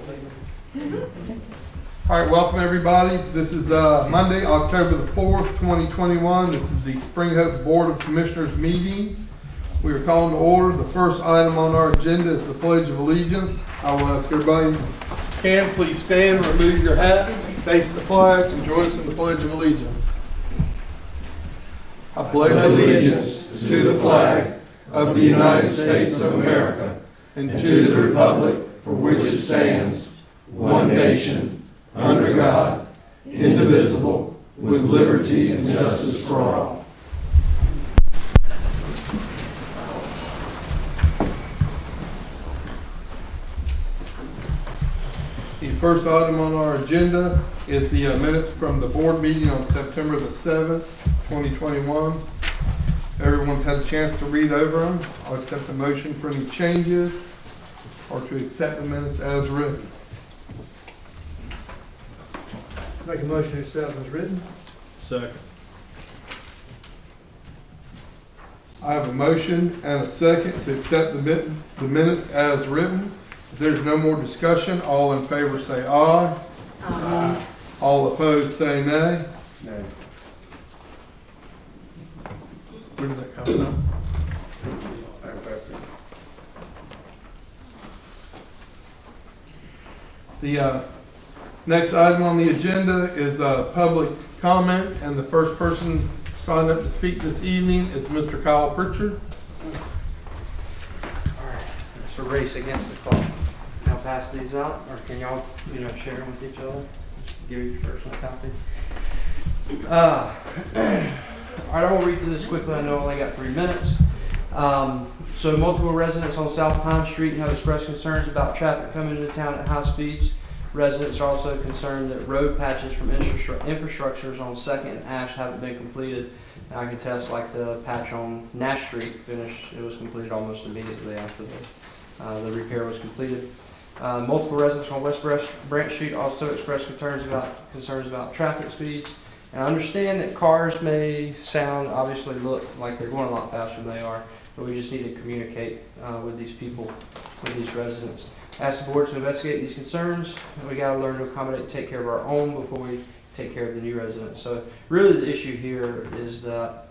All right, welcome everybody. This is Monday, October the 4th, 2021. This is the Spring Hope Board of Commissioners meeting. We are calling to order. The first item on our agenda is the Pledge of Allegiance. I will ask everybody, can please stand, remove your hats, face the flag, and join us in the Pledge of Allegiance. I pledge allegiance to the flag of the United States of America and to the republic for which it stands, one nation, under God, indivisible, with liberty and justice for all. The first item on our agenda is the minutes from the board meeting on September the 7th, 2021. Everyone's had a chance to read over them. I'll accept a motion for any changes or to accept the minutes as written. Make a motion to accept as written. Second. I have a motion and a second to accept the minutes as written. If there's no more discussion, all in favor say aye. Aye. All opposed say nay. No. Where did that come from? The next item on the agenda is public comment, and the first person signed up to speak this evening is Mr. Kyle Pritchard. All right, it's a race against the clock. I'll pass these out, or can y'all, share them with each other? Just give you your personal copy. All right, I will read through this quickly. I know I only got 3 minutes. So multiple residents on South Pine Street have expressed concerns about traffic coming into town at high speeds. Residents are also concerned that road patches from infrastructures on 2nd and Ash haven't been completed. And I can test, like the patch on Nash Street finished, it was completed almost immediately after the repair was completed. Multiple residents on West Branch Street also expressed concerns about traffic speeds. And I understand that cars may obviously look like they're going a lot faster than they are, but we just need to communicate with these people, with these residents. Ask the board to investigate these concerns, and we got to learn to accommodate and take care of our own before we take care of the new residents. So really the issue here is that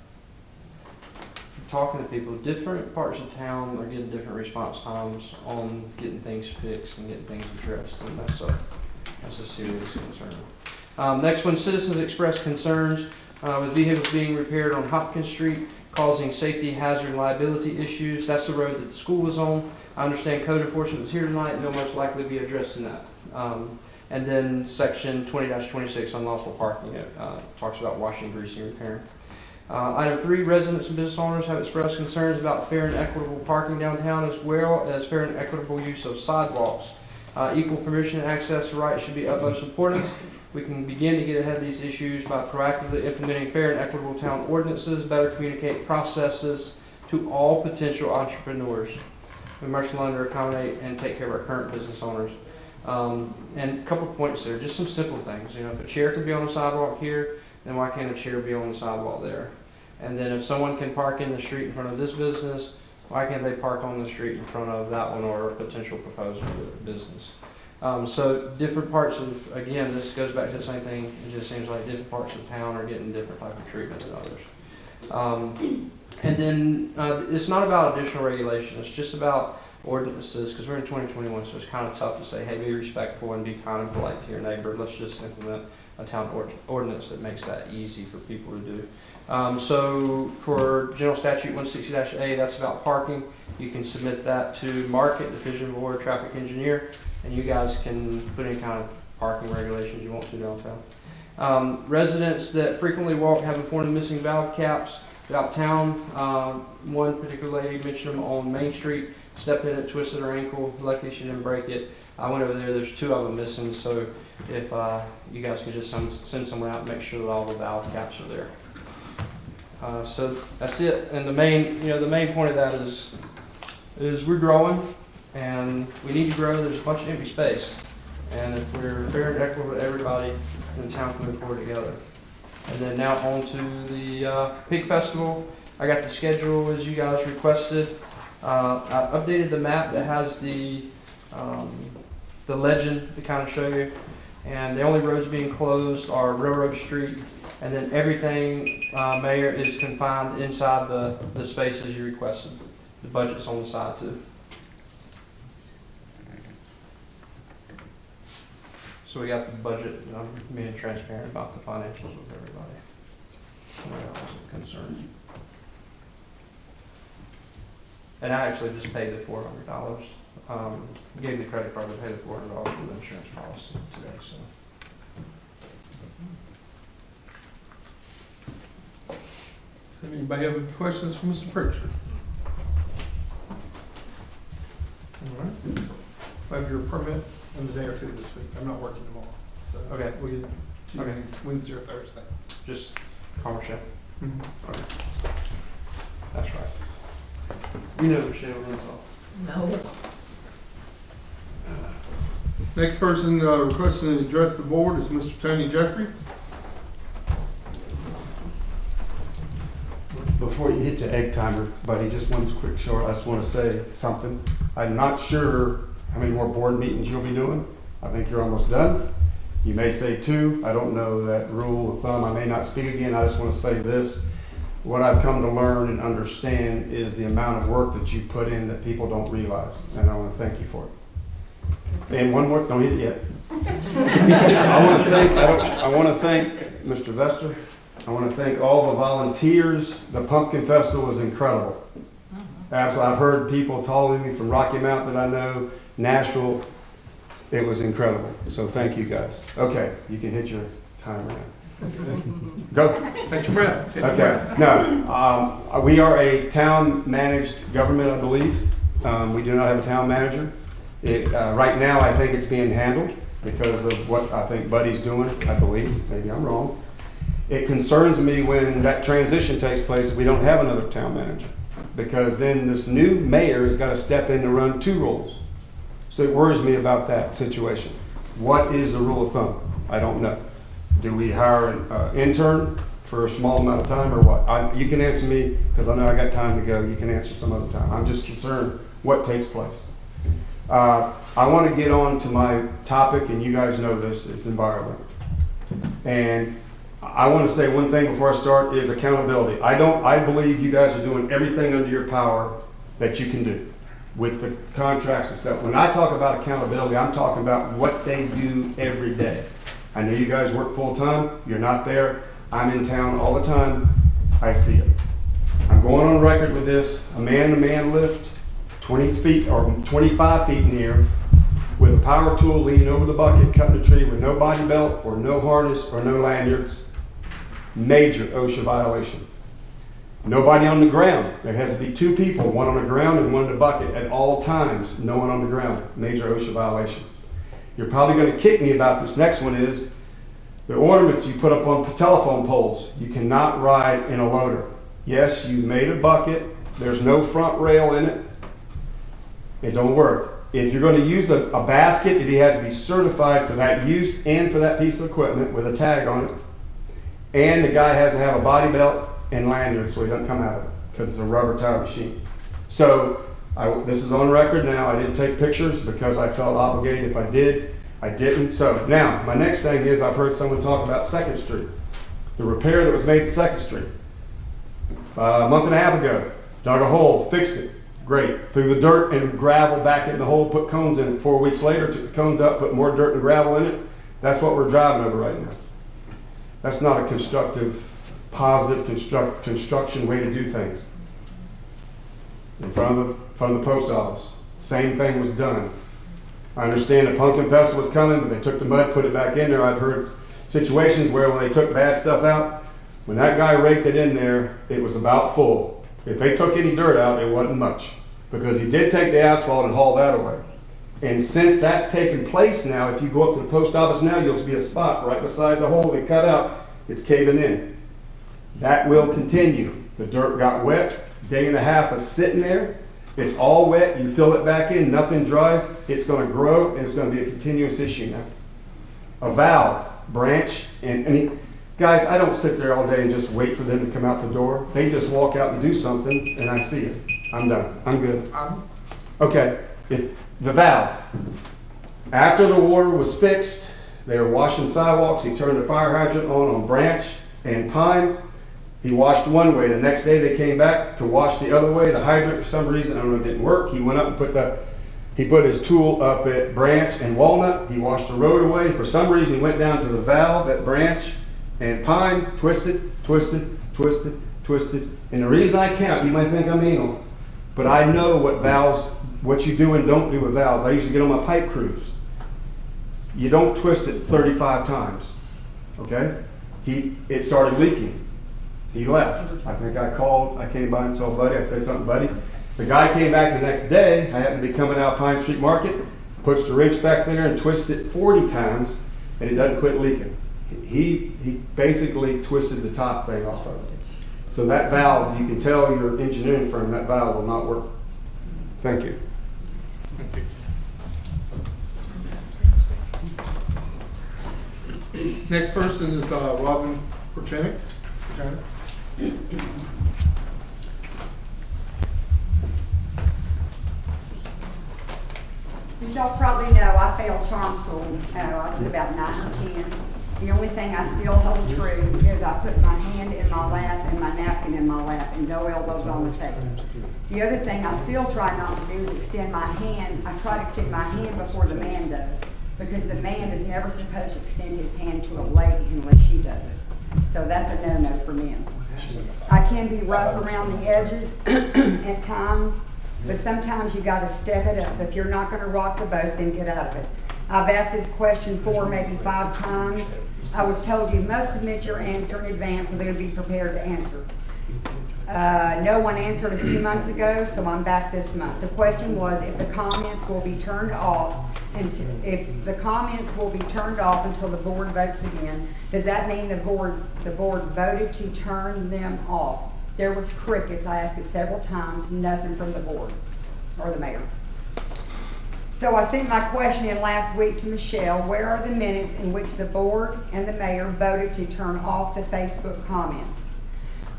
talking to people, different parts of town are getting different response times on getting things fixed and getting things addressed, and that's a serious concern. Next one, citizens express concerns with vehicles being repaired on Hopkins Street, causing safety, hazard, and liability issues. That's the road that the school was on. I understand code enforcement is here tonight, and they'll most likely be addressing that. And then section 20-26, unlawful parking, talks about washing, greasing, repairing. Item 3, residents and business owners have expressed concerns about fair and equitable parking downtown, as well as fair and equitable use of sidewalks. Equal permission and access to rights should be utmost importance. We can begin to get ahead of these issues by proactively implementing fair and equitable town ordinances, better communicate processes to all potential entrepreneurs. We must learn to accommodate and take care of our current business owners. And a couple of points there, just some simple things. If a chair could be on the sidewalk here, then why can't a chair be on the sidewalk there? And then if someone can park in the street in front of this business, why can't they park on the street in front of that one or a potential proposed business? So different parts of, again, this goes back to the same thing. It just seems like different parts of town are getting different type of treatment than others. And then it's not about additional regulation. It's just about ordinances, because we're in 2021, so it's kind of tough to say, hey, be respectful and be kind and polite to your neighbor. Let's just implement a town ordinance that makes that easy for people to do. So for General Statute 160-A, that's about parking. You can submit that to Market, Division Board, Traffic Engineer, and you guys can put any kind of parking regulations you want to downtown. Residents that frequently walk have informed of missing valve caps throughout town. One particular lady mentioned them on Main Street, stepped in it, twisted her ankle. Luckily she didn't break it. I went over there, there's 2 of them missing, so if you guys could just send someone out and make sure that all the valve caps are there. So that's it. And the main point of that is we're growing, and we need to grow. There's a bunch of empty space, and if we're fair and equitable to everybody, then the town can move forward together. And then now on to the Pig Festival. I got the schedule as you guys requested. I updated the map that has the the legend to kind of show you. And the only roads being closed are Railroad Street, and then everything, Mayor, is confined inside the spaces you requested. The budget's on the side too. So we got the budget, being transparent about the financials with everybody. That was a concern. And I actually just paid the $400. Gave me the credit card to pay the $400 for the insurance policy today, so. Does anybody have any questions for Mr. Pritchard? All right. I have your permit in the day or two this week. I'm not working tomorrow, so. Okay. We'll get it to you Okay. Wednesday or Thursday. Just Michelle. Mhm. Okay. That's right. You know Michelle runs off. No. Next person requesting to address the board is Mr. Tony Jeffries. Before you hit the egg timer, buddy, just one quick short, I just want to say something. I'm not sure how many more board meetings you'll be doing. I think you're almost done. You may say 2. I don't know that rule of thumb. I may not speak again. I just want to say this. What I've come to learn and understand is the amount of work that you put in that people don't realize. And I want to thank you for it. And one more, don't hit it yet. I want to thank Mr. Vester. I want to thank all the volunteers. The Pumpkin Festival was incredible. Absolutely. I've heard people calling me from Rocky Mount that I know, Nashville. It was incredible. So thank you guys. Okay, you can hit your timer now. Go. Take your breath. Take your Okay. breath. No, we are a town-managed government, I believe. We do not have a town manager. Right now, I think it's being handled because of what I think Buddy's doing, I believe. Maybe I'm wrong. It concerns me when that transition takes place that we don't have another town manager, because then this new mayor has got to step in to run 2 roles. So it worries me about that situation. What is the rule of thumb? I don't know. Do we hire an intern for a small amount of time or what? You can answer me because I know I got time to go. You can answer some other time. I'm just concerned what takes place. I want to get on to my topic, and you guys know this, it's environment. And I want to say one thing before I start is accountability. I believe you guys are doing everything under your power that you can do with the contracts and stuff. When I talk about accountability, I'm talking about what they do every day. I know you guys work full time, you're not there. I'm in town all the time, I see it. I'm going on record with this, a man-to-man lift, 20 feet or 25 feet in the air, with a power tool leaning over the bucket, cutting a tree with no body belt or no harness or no lanyards. Major OSHA violation. Nobody on the ground. There has to be 2 people, one on the ground and one in the bucket at all times. No one on the ground. Major OSHA violation. You're probably going to kick me about this next one is the ornaments you put up on telephone poles. You cannot ride in a loader. Yes, you made a bucket. There's no front rail in it. It don't work. If you're going to use a basket, it has to be certified for that use and for that piece of equipment with a tag on it. And the guy has to have a body belt and lanyard so he doesn't come out of it because it's a rubber tire machine. So this is on record now. I didn't take pictures because I felt obligated. If I did, I didn't. So now my next thing is I've heard someone talk about 2nd Street. The repair that was made at 2nd Street. A month and a half ago, dug a hole, fixed it. Great. Threw the dirt and gravel back in the hole, put cones in it. 4 weeks later, took the cones up, put more dirt and gravel in it. That's what we're driving over right now. That's not a constructive, positive construction way to do things. In front of the post office, same thing was done. I understand the Pumpkin Festival was coming, but they took the mud, put it back in there. I've heard situations where when they took bad stuff out, when that guy raked it in there, it was about full. If they took any dirt out, it wasn't much, because he did take the asphalt and haul that away. And since that's taken place now, if you go up to the post office now, you'll see a spot right beside the hole they cut out. It's caving in. That will continue. The dirt got wet, day and a half of sitting there. It's all wet. You fill it back in, nothing dries. It's going to grow, and it's going to be a continuous issue now. A valve, branch, guys, I don't sit there all day and just wait for them to come out the door. They just walk out and do something, and I see it. I'm done. I'm good. Okay. The valve. After the water was fixed, they were washing sidewalks. He turned the fire hydrant on Branch and Pine. He washed one way. The next day they came back to wash the other way. The hydrant, for some reason, I don't know, didn't work. He went up and he put his tool up at Branch and Walnut. He washed the road away. For some reason, he went down to the valve at Branch and Pine, twisted. And the reason I count, you might think I'm anal, but I know what you do and don't do with valves. I used to get on my pipe crews. You don't twist it 35 times, okay? It started leaking. He left. I think I came by and saw Buddy. I said something, Buddy. The guy came back the next day. I happened to be coming out Pine Street Market, puts the wrench back there and twists it 40 times, and it doesn't quit leaking. He basically twisted the top thing off of it. So that valve, you can tell your engineering firm that valve will not work. Thank you. Next person is Robin Porchenik. As y'all probably know, I failed charm school. I was about 9 or 10. The only thing I still hold true is I put my hand in my lap and my napkin in my lap and no elbows on the table. The other thing I still try not to do is extend my hand. I try to extend my hand before the man does, because the man is never supposed to extend his hand to a lady unless she does it. So that's a no-no for men. I can be rough around the edges at times, but sometimes you gotta step it up. If you're not gonna rock the boat, then get out of it. I've asked this question 4, maybe 5 times. I was told you must submit your answer in advance so they would be prepared to answer. No one answered a few months ago, so I'm back this month. The question was if the comments will be turned off until the board votes again. Does that mean the board voted to turn them off? There was crickets. I asked it several times, nothing from the board or the mayor. So I sent my question in last week to Michelle. Where are the minutes in which the board and the mayor voted to turn off the Facebook comments?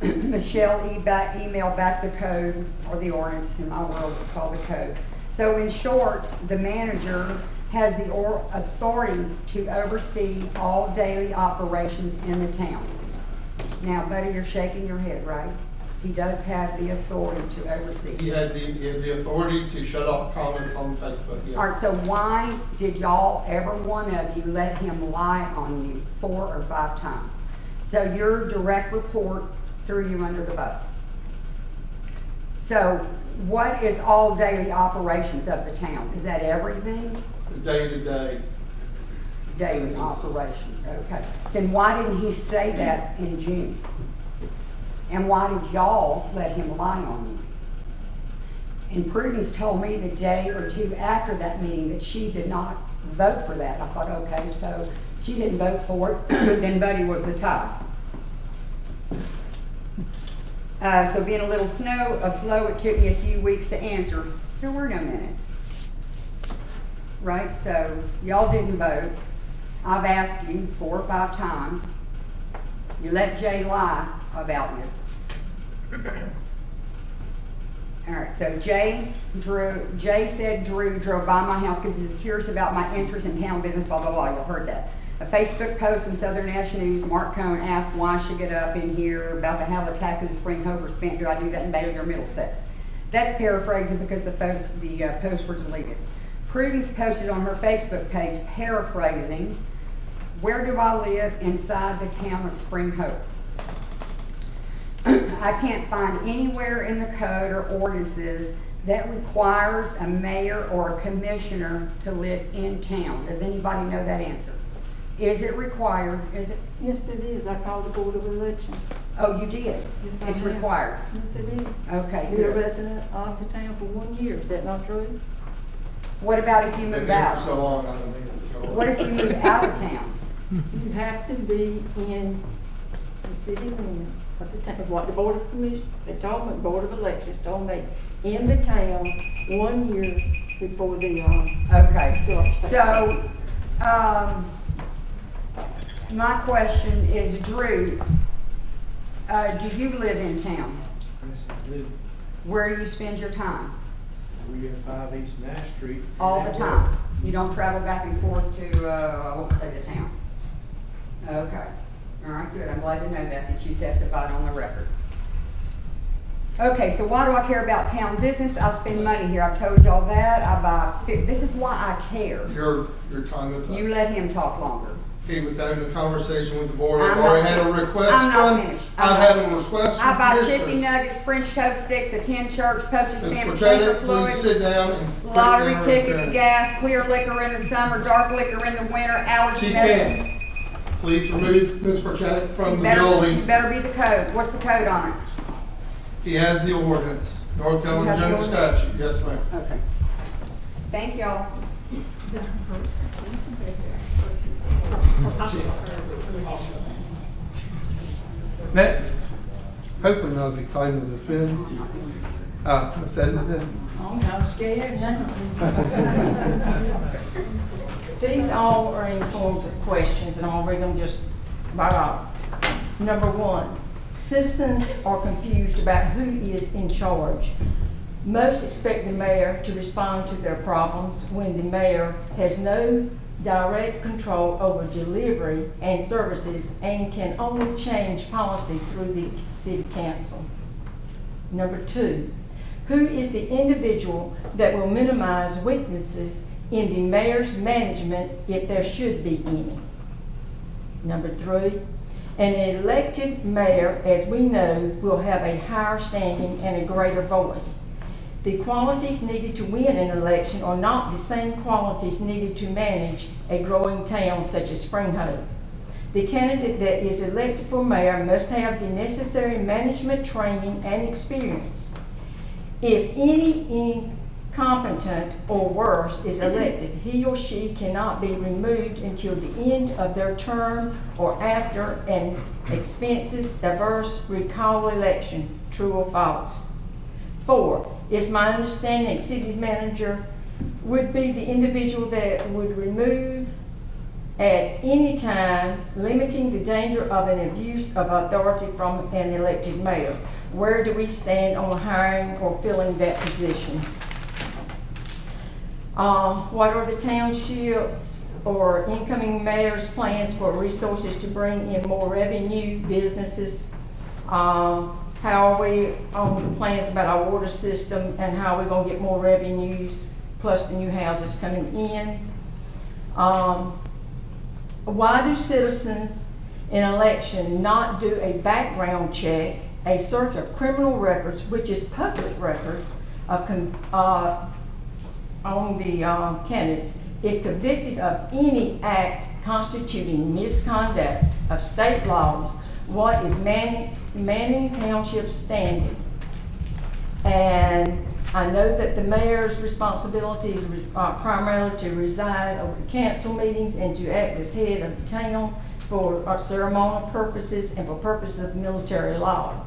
Michelle emailed back the code, or the ordinance, in my world it's called the code. So in short, the manager has the authority to oversee all daily operations in the town. Now, Buddy, you're shaking your head, right? He does have the authority to oversee. He had the authority to shut off comments on Facebook, yes. All right, so why did y'all, every one of you, let him lie on you 4 or 5 times? So your direct report threw you under the bus. So what is all daily operations of the town? Is that everything? The day-to-day. Daily businesses. Operations, okay. Then why didn't he say that in June? And why did y'all let him lie on you? And Prudence told me the day or 2 after that meeting that she did not vote for that. I thought, okay, so she didn't vote for it, then Buddy was the tie. So being a little slow, it took me a few weeks to answer. There were no minutes. Right, so y'all didn't vote. I've asked you 4 or 5 times. You let Jay lie about you. All right, so Jay said Drew drove by my house because he was curious about my interest in town business, blah, blah, blah. Y'all heard that. A Facebook post from Southern Ash News, Mark Cohn asked why I should get up in here about how the taxes Spring Hope were spent. Do I do that in Bailey or Middlesex? That's paraphrasing because the posts were deleted. Prudence posted on her Facebook page, paraphrasing, where do I live inside the town of Spring Hope? I can't find anywhere in the code or ordinances that requires a mayor or a commissioner to live in town. Does anybody know that answer? Is it required? Is it? Yes, it is. I called the Board of Elections. Oh, you did? Yes, I It's have. required. Yes, it is. Okay, You're a good. resident of the town for 1 year. Is that not true? What about if you Been move there for so out? long, I don't think. What if you move out of town? You have to be in the city limits of the town. What the Board of Commissioners, they told me, Board of Elections told me, in the town 1 year before the, Okay, so, my question is, Drew, do you live in town? Yes, I do. Where do you spend your time? We're at 5 East Nash Street. All the time? You don't travel back and forth to, I won't say the town? Okay. All right, good. I'm glad to know that you testified on the record. Okay, so why do I care about town business? I spend money here. I've told y'all that. I buy, this is why I care. Your time is up. You let him talk longer. He was having a conversation with the board. I've I'm already not had a finished. request I'm not from, finished. I've had a request from I buy commissioners. chicken nuggets, French toast sticks, attend church, postage Ms. stamps, Porchetta, sprinkler please fluid, sit down and. break lottery down her tickets, appearance. gas, clear liquor in the summer, dark liquor in the winter, allergy Chief medicine. Kent, please remove Ms. Porchetta from You the better, building. you better be the code. What's the code on it? He has the ordinance, North Carolina You have the General Statute. Yes, ma'am. Okay. Thank y'all. Next, hopefully not as exciting as it's been. Ms. Edna, I'm not scared now. These all are in forms of questions, and I'm gonna read them just right off. Number one, citizens are confused about who is in charge. Most expect the mayor to respond to their problems when the mayor has no direct control over delivery and services and can only change policy through the city council. Number two, who is the individual that will minimize weaknesses in the mayor's management if there should be any? Number three, an elected mayor, as we know, will have a higher standing and a greater voice. The qualities needed to win an election are not the same qualities needed to manage a growing town such as Spring Hope. The candidate that is elected for mayor must have the necessary management training and experience. If any incompetent or worse is elected, he or she cannot be removed until the end of their term or after an expensive, diverse recall election. True or false? 4, it's my understanding city manager would be the individual that would remove at any time, limiting the danger of an abuse of authority from an elected mayor. Where do we stand on hiring or filling that position? What are the townships or incoming mayor's plans for resources to bring in more revenue, businesses? How are we on the plans about our water system and how we're gonna get more revenues plus the new houses coming in? Why do citizens in election not do a background check, a search of criminal records, which is public record, on the candidates, if convicted of any act constituting misconduct of state laws? What is Manning Township standing? And I know that the mayor's responsibility is primarily to reside over the council meetings and to act as head of the town for ceremonial purposes and for purposes of military law.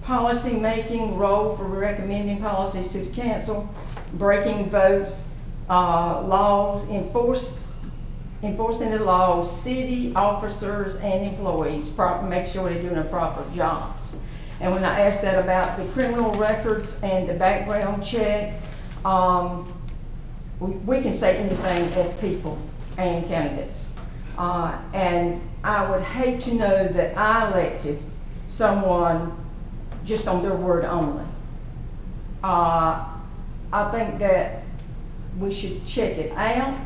Policy making role for recommending policies to the council, breaking votes, laws, enforcing the laws, city officers and employees, make sure they're doing a proper jobs. And when I asked that about the criminal records and the background check, we can say anything as people and candidates. And I would hate to know that I elected someone just on their word only. I think that we should check it out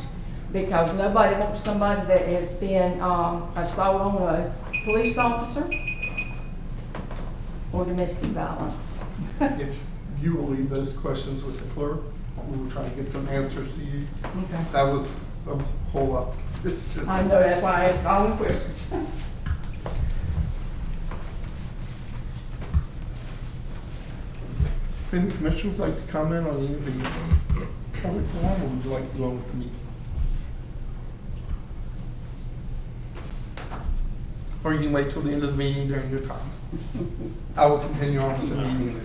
because nobody wants somebody that has been assault on a police officer or domestic violence. if you will leave those questions with the clerk, we will try to get some answers to you. Okay. That was a whole lot. It's just. I know, that's why I asked all the questions. Any commissioners like to comment on any of the public forum, or would you like to go on with the meeting? Or you can wait till the end of the meeting during your time. I will continue on with the meeting.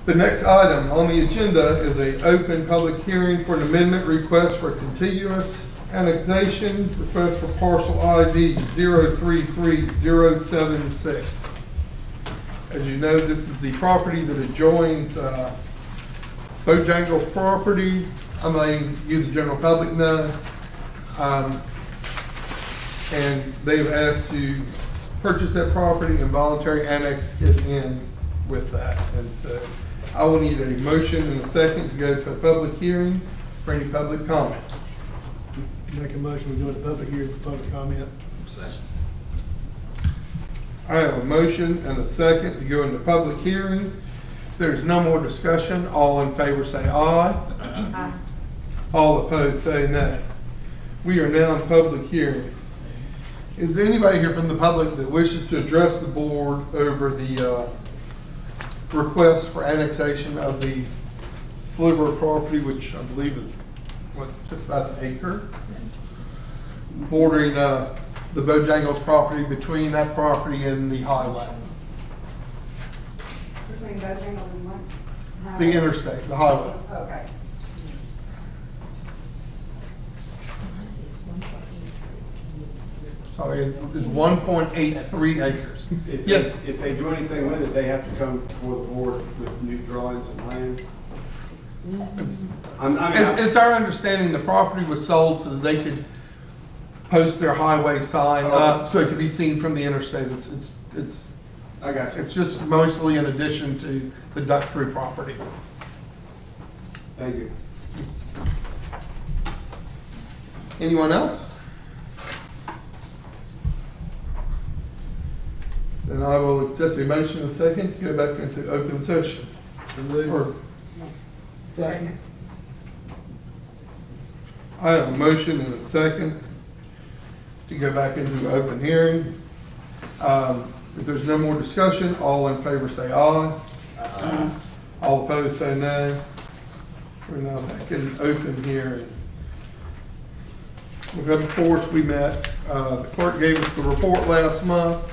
The next item on the agenda is an open public hearing for an amendment request for contiguous annexation, request for parcel ID 033076. As you know, this is the property that adjoins Bojangles property, I'm letting you, the general public, know. And they've asked to purchase that property and voluntary annex it in with that. And so I will need a motion and a second to go to a public hearing for any public comment. Make a motion, we go into public hearing for public comment. I have a motion and a second to go into public hearing. If there's no more discussion, all in favor say aye. Aye. All opposed say nay. We are now in public hearing. Is there anybody here from the public that wishes to address the board over the request for annexation of the sliver of property, which I believe is, what, just about an acre? Bordering the Bojangles property, between that property and the highway, Between Bojangles and what? the interstate, the highway. Okay. So it's 1.83 acres. If Yes. If they do anything with it, they have to come before the board with new drawings and plans. It's, I'm- it's our understanding the property was sold so that they could post their highway sign up so it could be seen from the interstate. It's I got you. It's just mostly in addition to the Duck-Free property. Thank you. Anyone else? Then I will accept the motion in a second to go back into open session. Or, Second. I have a motion and a second to go back into open hearing. If there's no more discussion, all in favor say aye. Aye. All opposed say nay. We're now back in open hearing. We've had before us, we met, the clerk gave us the report last month.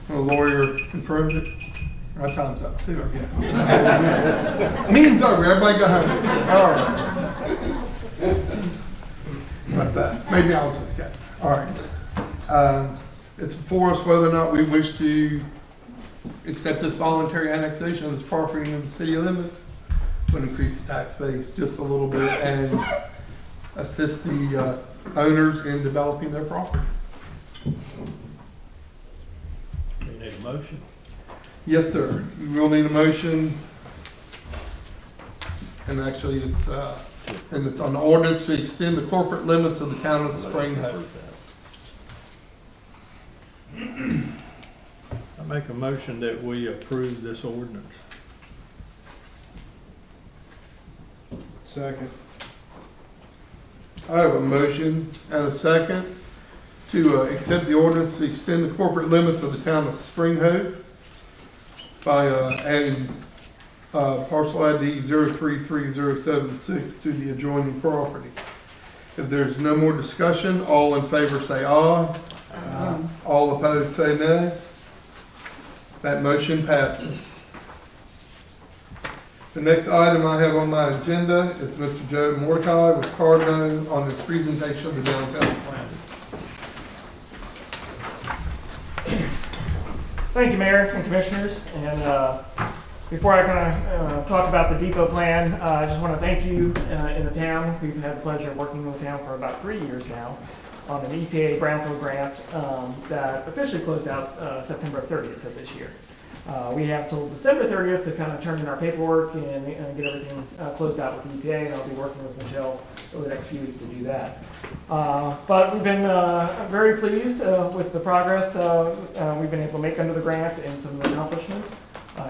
The lawyer confirmed it. Our time's up too, yeah. Meeting's over, everybody go home. All right. About that, maybe I'll just go. All right. It's before us whether or not we wish to accept this voluntary annexation of this property into the city limits. Would increase the tax base just a little bit and assist the owners in developing their property. You need a motion? Yes, sir. You will need a motion. And actually, it's on the ordinance to extend the corporate limits of the town of Spring Hope. I make a motion that we approve this ordinance. Second. I have a motion and a second to accept the ordinance to extend the corporate limits of the town of Spring Hope by adding parcel ID 033076 to the adjoining property. If there's no more discussion, all in favor say aye. All opposed say nay. That motion passes. The next item I have on my agenda is Mr. Joe Mordecai with Cardno on his presentation of the downtown plan. Thank you, Mayor and Commissioners. And before I kind of talk about the depot plan, I just want to thank you in the town. We've had the pleasure of working with the town for about 3 years now on an EPA brownfield grant that officially closed out September 30th of this year. We have till December 30th to kind of turn in our paperwork and get everything closed out with the EPA, and I'll be working with Michelle over the next few weeks to do that. But we've been very pleased with the progress we've been able to make under the grant and some of the accomplishments,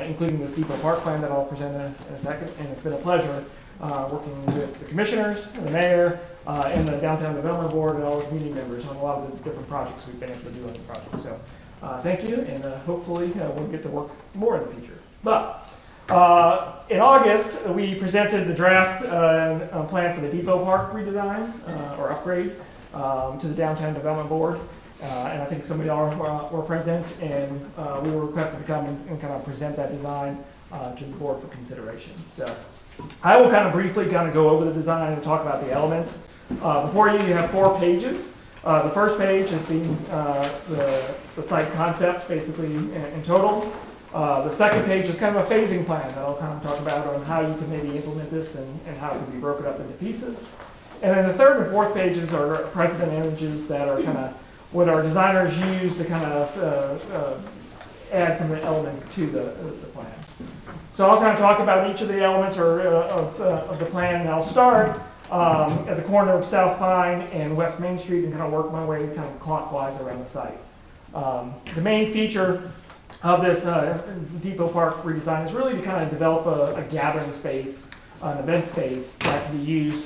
including this depot park plan that I'll present in a second. And it's been a pleasure working with the commissioners, the mayor, and the Downtown Development Board and all the community members on a lot of the different projects we've been able to do on the project. So thank you, and hopefully we'll get to work more in the future. But in August, we presented the draft plan for the depot park redesign or upgrade to the Downtown Development Board. And I think some of y'all were present, and we were requested to come and kind of present that design to the board for consideration. So I will kind of briefly kind of go over the design and talk about the elements. Before you have 4 pages. The first page is the site concept, basically in total. The second page is kind of a phasing plan that I'll kind of talk about on how you can maybe implement this and how it can be broken up into pieces. And then the third and fourth pages are precedent images that are kind of what our designers use to kind of add some elements to the plan. So I'll kind of talk about each of the elements of the plan, and I'll start at the corner of South Pine and West Main Street and kind of work my way kind of clockwise around the site. The main feature of this Depot Park redesign is really to kind of develop a gathering space, an event space that can be used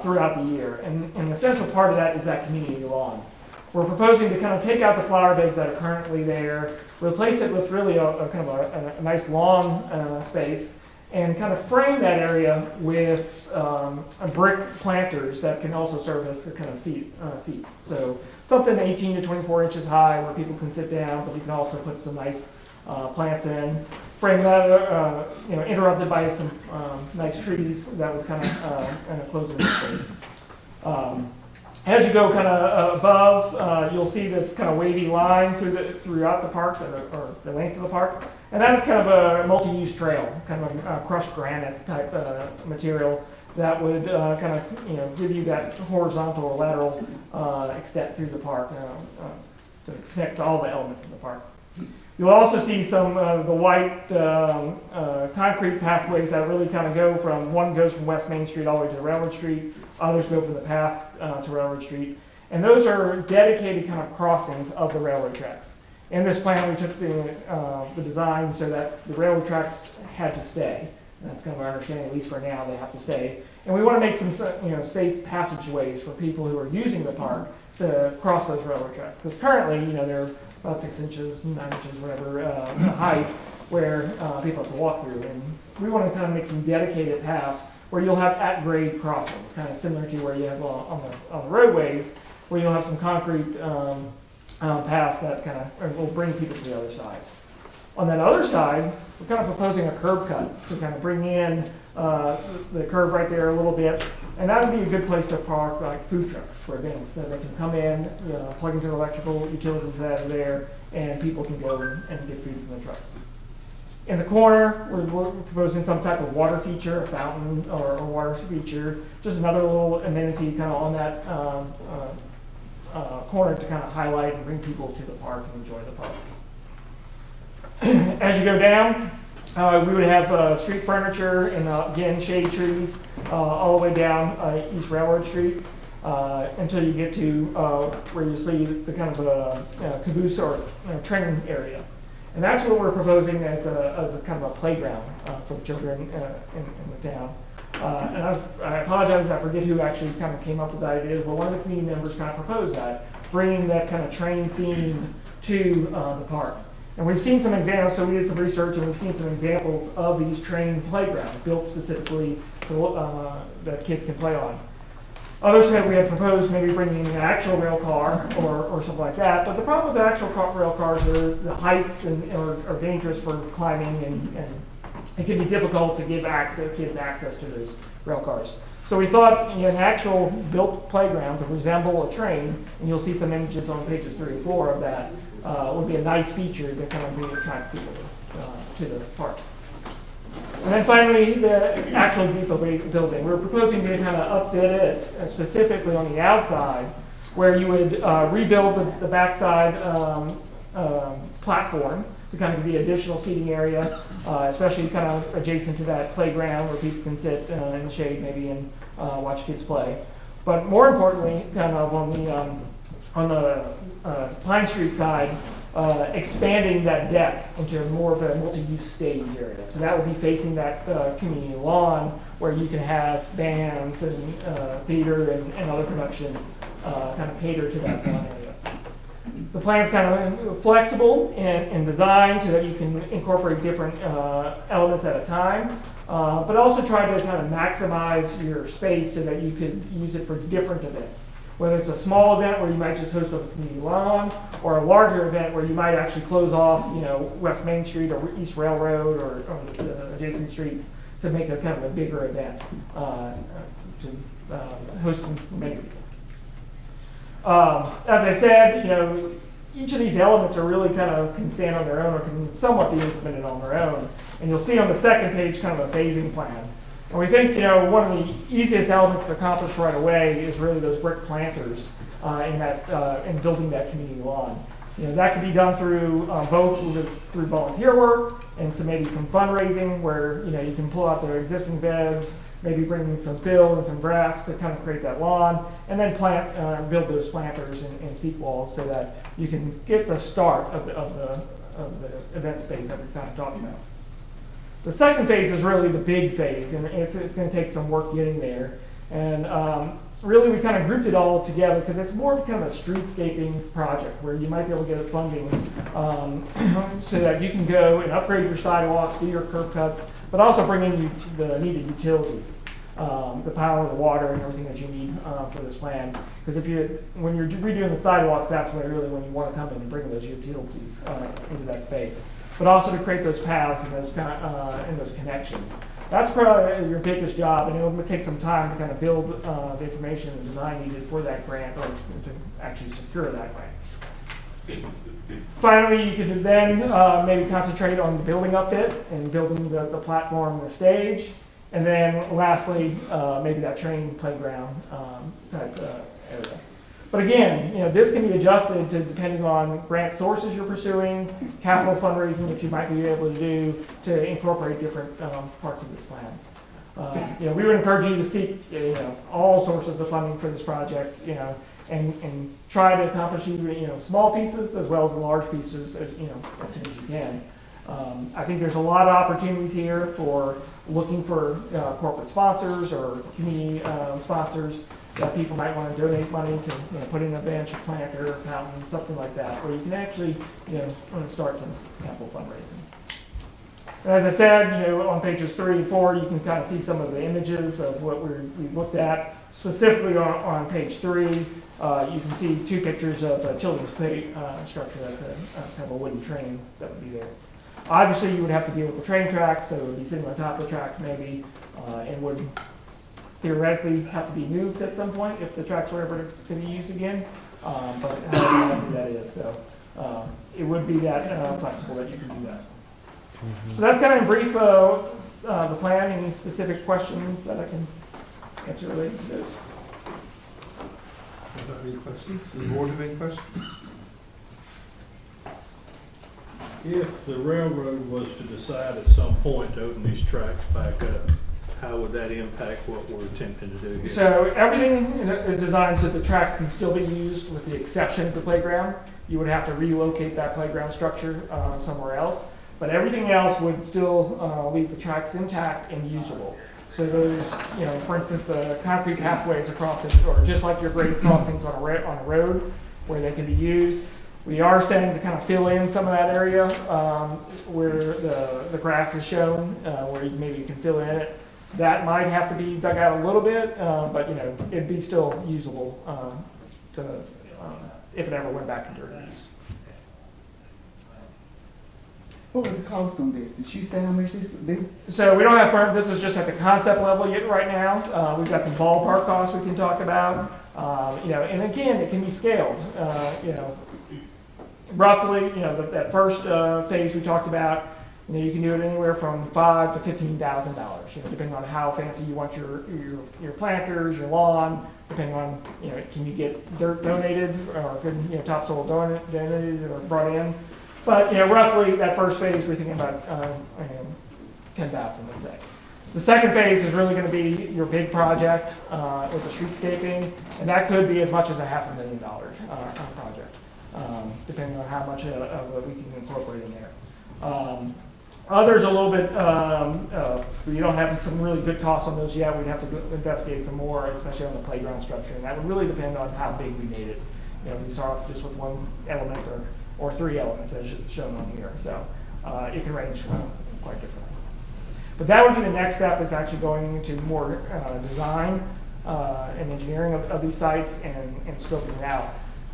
throughout the year. And an essential part of that is that community lawn. We're proposing to kind of take out the flower beds that are currently there, replace it with really a kind of a nice lawn space, and kind of frame that area with brick planters that can also serve as kind of seats. So something 18 to 24 inches high where people can sit down, but you can also put some nice plants in. Frame that, interrupted by some nice trees that would kind of close in the space. As you go kind of above, you'll see this kind of wavy line throughout the park, or the length of the park. And that is kind of a multi-use trail, kind of a crushed granite type material that would kind of give you that horizontal or lateral extent through the park to connect to all the elements of the park. You'll also see some of the white concrete pathways that really kind of go from, one goes from West Main Street all the way to Railroad Street, others go from the path to Railroad Street. And those are dedicated kind of crossings of the railroad tracks. In this plan, we took the design so that the railroad tracks had to stay. And that's kind of our understanding, at least for now, they have to stay. And we want to make some safe passageways for people who are using the park to cross those railroad tracks. Because currently, they're about 6 inches, 9 inches, whatever, height, where people have to walk through. And we want to kind of make some dedicated paths where you'll have at-grade crossings, kind of similar to where you have on the roadways, where you'll have some concrete paths that kind of will bring people to the other side. On that other side, we're kind of proposing a curb cut to kind of bring in the curb right there a little bit, and that would be a good place to park like food trucks for events, so they can come in, plug into the electrical utilities that are there, and people can go and get food from the trucks. In the corner, we're proposing some type of water feature, a fountain or water feature, just another little amenity kind of on that corner to kind of highlight and bring people to the park and enjoy the park. As you go down, we would have street furniture and again shade trees all the way down East Railroad Street until you get to where you see the kind of caboose or training area. And that's what we're proposing as a kind of a playground for the children in the town. And I apologize, I forget who actually kind of came up with the idea, but one of the community members kind of proposed that, bringing that kind of train theme to the park. And we've seen some examples, so we did some research and we've seen some examples of these train playgrounds built specifically that kids can play on. Others we had proposed maybe bringing an actual rail car or something like that, but the problem with the actual rail cars are the heights and are dangerous for climbing, and it can be difficult to give kids access to those rail cars. So we thought an actual built playground to resemble a train, and you'll see some images on pages 3 and 4 of that, would be a nice feature to kind of attract people to the park. And then finally, the actual depot building. We're proposing to kind of upfit it specifically on the outside, where you would rebuild the backside platform to kind of give you additional seating area, especially kind of adjacent to that playground where people can sit in the shade maybe and watch kids play. But more importantly, kind of on the Pine Street side, expanding that deck into more of a multi-use stage area. So that will be facing that community lawn where you can have bands and theater and other productions kind of cater to that lawn area. The plan's kind of flexible in design so that you can incorporate different elements at a time, but also try to kind of maximize your space so that you could use it for different events. Whether it's a small event where you might just host a community lawn, or a larger event where you might actually close off, West Main Street or East Railroad or the adjacent streets to make a kind of a bigger event to host many people. As I said, each of these elements are really kind of can stand on their own or can somewhat be implemented on their own. And you'll see on the second page kind of a phasing plan. And we think, one of the easiest elements to accomplish right away is really those brick planters in building that community lawn. That can be done through through volunteer work and maybe some fundraising where you can pull out their existing beds, maybe bring in some fill and some grass to kind of create that lawn, and then build those planters and seat walls so that you can get the start of the event space that we've kind of talked about. The second phase is really the big phase, and it's going to take some work getting there. And really, we kind of grouped it all together because it's more of kind of a streetscaping project where you might be able to get funding so that you can go and upgrade your sidewalks, do your curb cuts, but also bring in the needed utilities, the power, the water, and everything that you need for this plan. Because when you're redoing the sidewalks, that's when you want to come in and bring those utilities into that space. But also to create those paths and those connections. That's probably your biggest job, and it will take some time to kind of build the information and design needed for that grant or to actually secure that grant. Finally, you can then maybe concentrate on the building upfit and building the platform and the stage. And then lastly, maybe that training playground type area. But again, this can be adjusted to depending on grant sources you're pursuing, capital fundraising that you might be able to do to incorporate different parts of this plan. We would encourage you to seek all sources of funding for this project, and try to accomplish small pieces as well as the large pieces as soon as you can. I think there's a lot of opportunities here for looking for corporate sponsors or community sponsors that people might want to donate money to put in a bench, a planter, a fountain, something like that, where you can actually start some capital fundraising. And as I said, on pages 3 and 4, you can kind of see some of the images of what we looked at. Specifically on page 3, you can see 2 pictures of a children's play structure. That's kind of a wooden train that would be there. Obviously, you would have to deal with the train tracks, so it would be sitting on top of the tracks maybe, and would theoretically have to be moved at some point if the tracks were ever to be used again, but how likely that is. So it would be that flexible that you can do that. So that's kind of in brief the plan. Any specific questions that I can answer related to those? Any questions? Does the board have any questions? If the railroad was to decide at some point to open these tracks back up, how would that impact what we're attempting to do here? So everything is designed so the tracks can still be used with the exception of the playground. You would have to relocate that playground structure somewhere else. But everything else would still leave the tracks intact and usable. So those, for instance, the concrete pathways across it, or just like your grade crossings on a road where they can be used. We are saying to kind of fill in some of that area where the grass is shown, where maybe you can fill in it. That might have to be dug out a little bit, but it'd be still usable if it ever went back into use. What was the cost on this? Did you say how much this would be? So we don't have firm. This is just at the concept level yet right now. We've got some ballpark costs we can talk about. And again, it can be scaled. Roughly, that first phase we talked about. You can do it anywhere from $5,000 to $15,000, depending on how fancy you want your planters, your lawn, depending on, can you get dirt donated or good, topsoil donated or brought in. But, roughly that first phase, we're thinking about 10,000, let's say. The second phase is really going to be your big project with the streetscaping, and that could be as much as $500,000 project, depending on how much of it we can incorporate in there. Others a little bit, we don't have some really good costs on those yet. We'd have to investigate some more, especially on the playground structure, and that would really depend on how big we made it. We start off just with one element or 3 elements as shown on here. So it can range quite differently. But that would be the next step, is actually going into more design and engineering of these sites and scoping it out.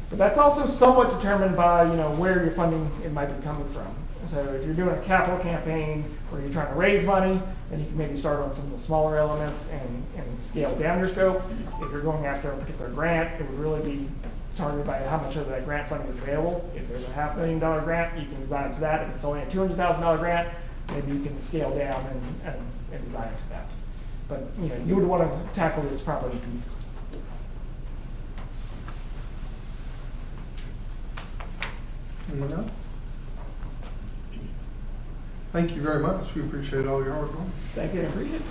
But that's also somewhat determined by where your funding might be coming from. So if you're doing a capital campaign where you're trying to raise money, then you can maybe start on some of the smaller elements and scale down your scope. If you're going after a particular grant, it would really be determined by how much of that grant funding is available. If there's a $500,000 grant, you can design it to that. If it's only a $200,000 grant, maybe you can scale down and design it to that. But, you know, you would want to tackle this properly in pieces. Anyone else? Thank you very much. We appreciate all your hard work. Thank you, I appreciate it.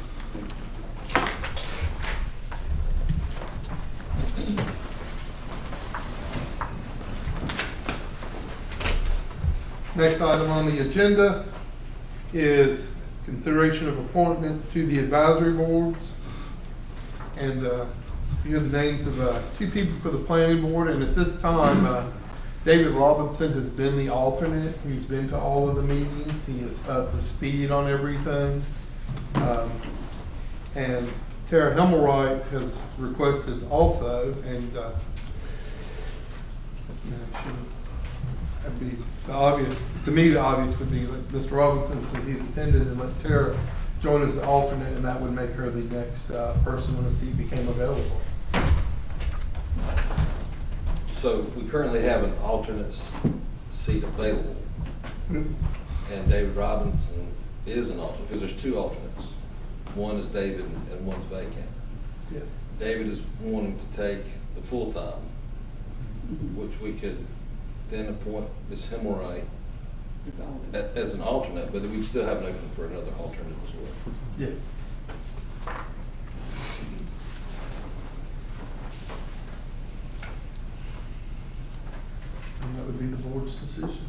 Next item on the agenda is consideration of appointment to the advisory boards. And you have the names of 2 people for the planning board, and at this time, David Robinson has been the alternate. He's been to all of the meetings. He is up to speed on everything. And Tara Hemmelwright has requested also, and that'd be the obvious, to me, the obvious would be let Mr. Robinson, since he's attended, and let Tara join as the alternate, and that would make her the next person when a seat became available. So we currently have an alternate seat available, and David Robinson is an alternate, because there's 2 alternates. One is David and one's vacant. Yeah. David is wanting to take the full-time, which we could then appoint Ms. Hemmelwright as an alternate, but we still have an opening for another alternate as well. Yeah. And that would be the board's decision.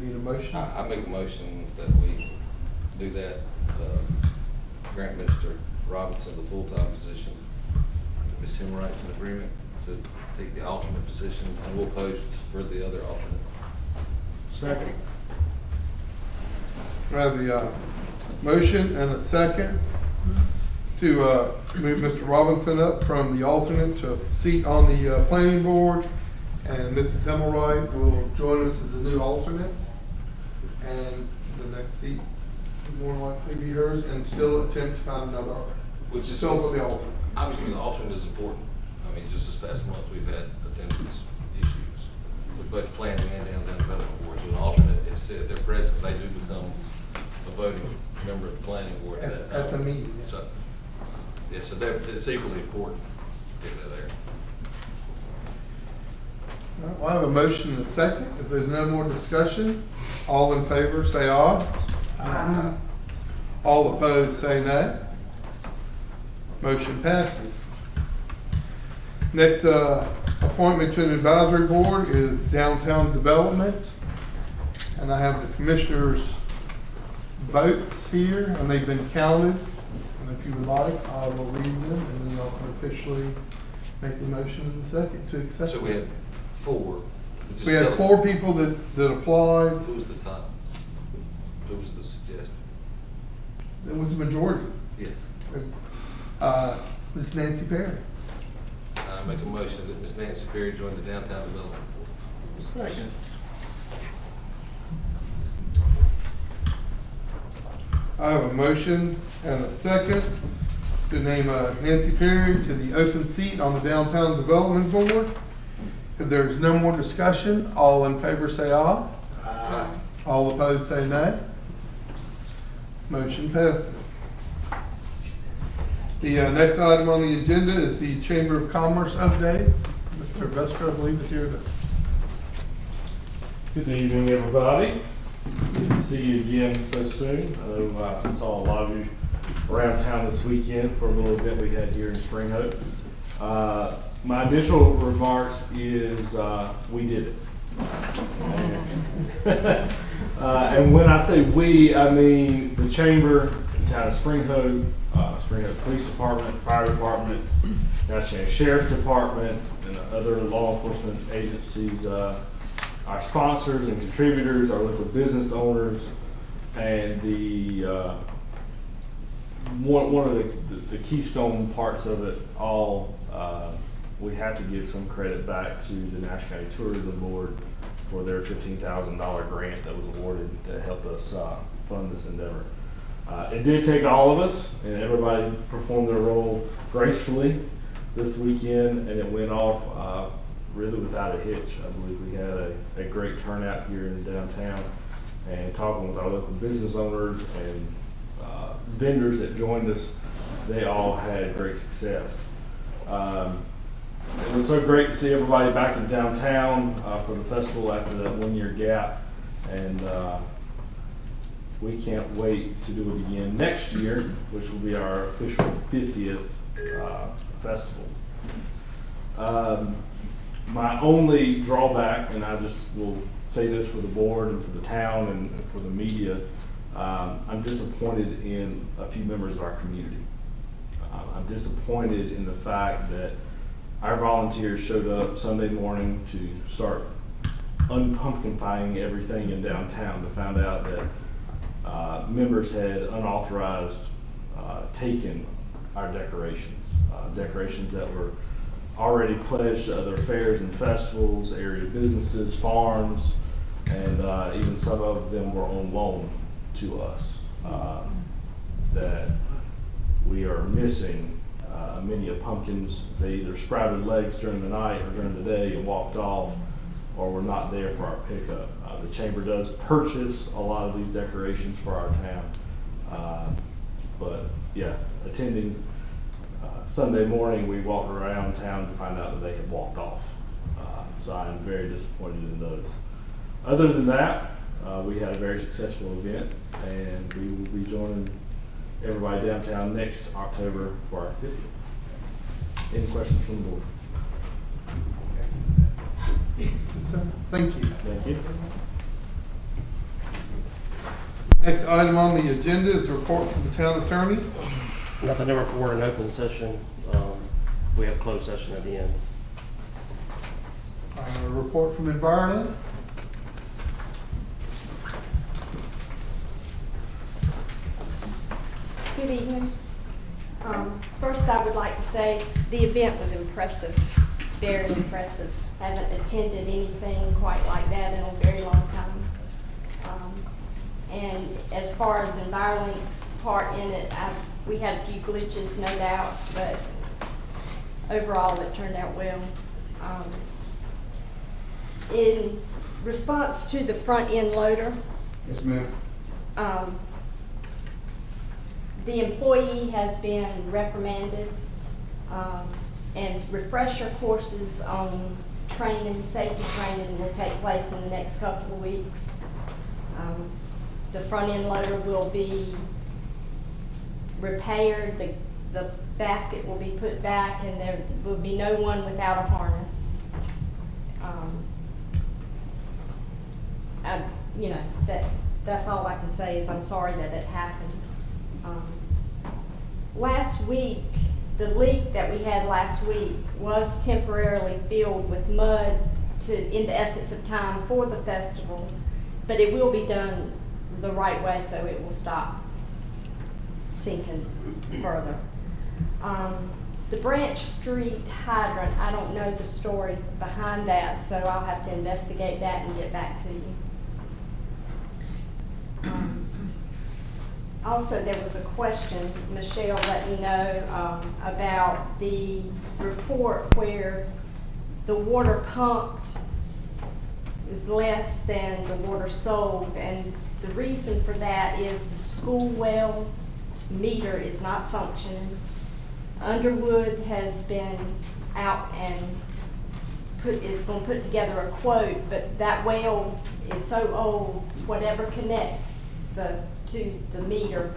We need a motion. I make a motion that we do that, grant Mr. Robinson the full-time position. Ms. Hemmelwright's in agreement to take the alternate position, and we'll post for the other alternate. Second. We have the motion and a second to move Mr. Robinson up from the alternate to a seat on the planning board. And Mrs. Hemmelwright will join us as a new alternate. And the next seat will more likely be hers, and still attempt to find another, Which is still for the alternate. obviously the alternate is important. I mean, just this past month, we've had attendance issues with both planning and downtown development boards. With an alternate, if they're present, they do become a voting member of the planning board At the meeting. Yeah. So, yeah, so it's equally important to get that there. All right, well, I have a motion and a second. If there's no more discussion, all in favor say aye. All opposed say nay. Motion passes. Next appointment to an advisory board is downtown development. And I have the commissioners' votes here, and they've been counted. And if you would like, I will read them, and then y'all can officially make the motion in a second to accept. So we had 4. Just We had tell- 4 people that applied. Who was the top? Who was the suggested? It was the majority. Yes. Ms. Nancy Perry. I make a motion that Ms. Nancy Perry join the downtown development board. Second. I have a motion and a second to name Nancy Perry to the open seat on the downtown development board. If there's no more discussion, all in favor say aye. Aye. All opposed say nay. Motion passes. The next item on the agenda is the Chamber of Commerce updates. Mr. Vestra, I believe, is here to. Good evening, everybody. Good to see you again so soon. I know I saw a lot of you around town this weekend for a little event we had here in Spring Hope. My initial remarks is we did it. And when I say we, I mean the Chamber, the town of Spring Hope Police Department, Fire Department, National Sheriff's Department, and other law enforcement agencies, our sponsors and contributors, our local business owners, and the one of the keystone parts of it all. We have to give some credit back to the Nash County Tourism Board for their $15,000 grant that was awarded to help us fund this endeavor. It did take all of us, and everybody performed their role gracefully this weekend, and it went off really without a hitch. I believe we had a great turnout here in downtown, and talking with our local business owners and vendors that joined us, they all had great success. It was so great to see everybody back in downtown for the festival after that 1-year gap, and we can't wait to do it again next year, which will be our official 50th festival. My only drawback, and I just will say this for the board and for the town and for the media, I'm disappointed in a few members of our community. I'm disappointed in the fact that our volunteers showed up Sunday morning to start unpumpkinifying everything in downtown, to find out that members had unauthorized taken our decorations, decorations that were already pledged to other fairs and festivals, area businesses, farms, and even some of them were on loan to us, that we are missing many of pumpkins. They either sprouted legs during the night or during the day and walked off, or were not there for our pickup. The chamber does purchase a lot of these decorations for our town, but yeah, attending Sunday morning, we walked around town to find out that they had walked off. So I am very disappointed in those. Other than that, we had a very successful event, and we will be joining everybody downtown next October for our 50th. Any questions from the board? Thank you. Thank you. Next item on the agenda is a report from the town attorney. Nothing to report in open session. We have closed session at the end. Report from environment. Good evening. First, I would like to say the event was impressive, very impressive. Haven't attended anything quite like that in a very long time. And as far as EnviroLink's part in it, we had a few glitches, no doubt, but overall it turned out well. In response to the front end loader, Yes, ma'am. the employee has been reprimanded, and refresher courses on training, safety training will take place in the next couple of weeks. The front end loader will be repaired, the basket will be put back, and there will be no one without a harness. That's all I can say is I'm sorry that it happened. Last week, the leak that we had last week was temporarily filled with mud in the essence of time for the festival, but it will be done the right way so it will stop sinking further. The Branch Street hydrant, I don't know the story behind that, so I'll have to investigate that and get back to you. Also, there was a question, Michelle let me know about the report where the water pumped is less than the water sold, and the reason for that is the school well meter is not functioning. Underwood has been out and is going to put together a quote, but that well is so old, whatever connects to the meter,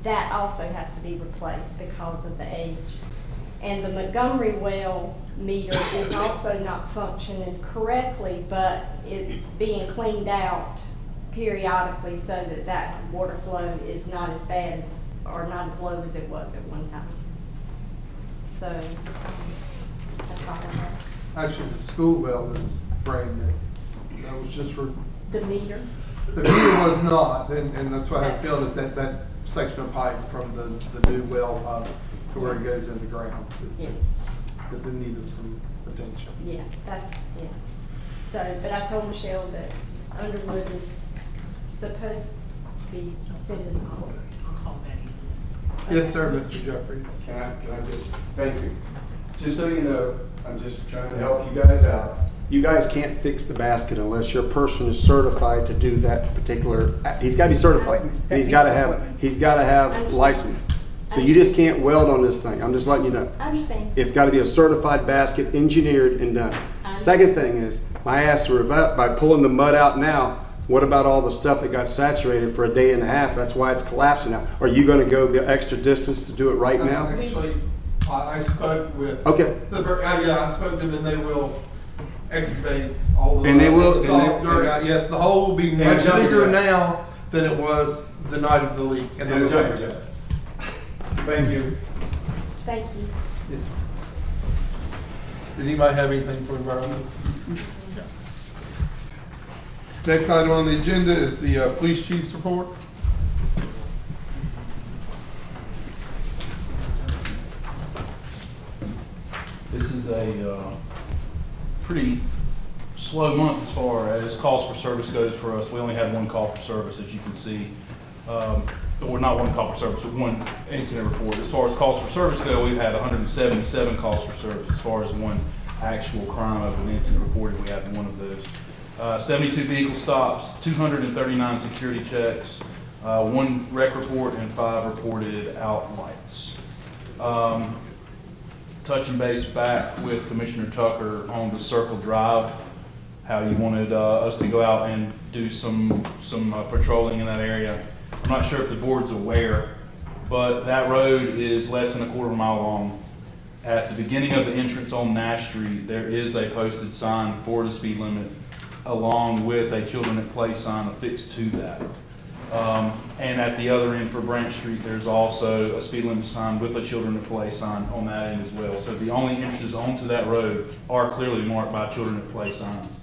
that also has to be replaced because of the age. And the Montgomery well meter is also not functioning correctly, but it's being cleaned out periodically so that water flow is not as bad as, or not as low as it was at one time. So that's all I have. Actually, the school well is brand new. That was just for, The meter? the meter was not, and that's why I feel is that section of pipe from the new well pump to where it goes in the ground. Yes. Because it needed some attention. Yeah, yeah. So, but I told Michelle that Underwood is supposed to be sending the quote. Yes, sir, Mr. Jeffries. Can I just, thank you. Just so you know, I'm just trying to help you guys out. You guys can't fix the basket unless your person is certified to do that particular, he's gotta be certified. And he's gotta have license. So you just can't weld on this thing. I'm just letting you know. I understand. It's gotta be a certified basket, engineered and done. Second thing is, my ass are about, by pulling the mud out now, what about all the stuff that got saturated for a day and a half? That's why it's collapsing now. Are you gonna go the extra distance to do it right now? Actually, I spoke with. Okay. Yeah, I spoke to them and they will excavate all the. And they will- the soft dirt out. Yes, the hole will be And much jumping bigger jack. now than it was the night of the leak. And a jumper jack. Thank you. Thank you. Yes. Did anybody have anything for environment? Next item on the agenda is the police chief's report. This is a pretty slow month as far as calls for service goes for us. We only had one call for service, as you can see. Or not one call for service, but one incident report. As far as calls for service go, we've had 177 calls for service. As far as one actual crime of an incident reported, we had one of those. 72 vehicle stops, 239 security checks, one wreck report, and 5 reported outrights. Touching base back with Commissioner Tucker on the Circle Drive, how you wanted us to go out and do some patrolling in that area. I'm not sure if the board's aware, but that road is less than a quarter mile long. At the beginning of the entrance on Nash Street, there is a posted sign for the speed limit, along with a children at play sign affixed to that. And at the other end for Branch Street, there's also a speed limit sign with a children at play sign on that end as well. So the only entrances onto that road are clearly marked by children at play signs.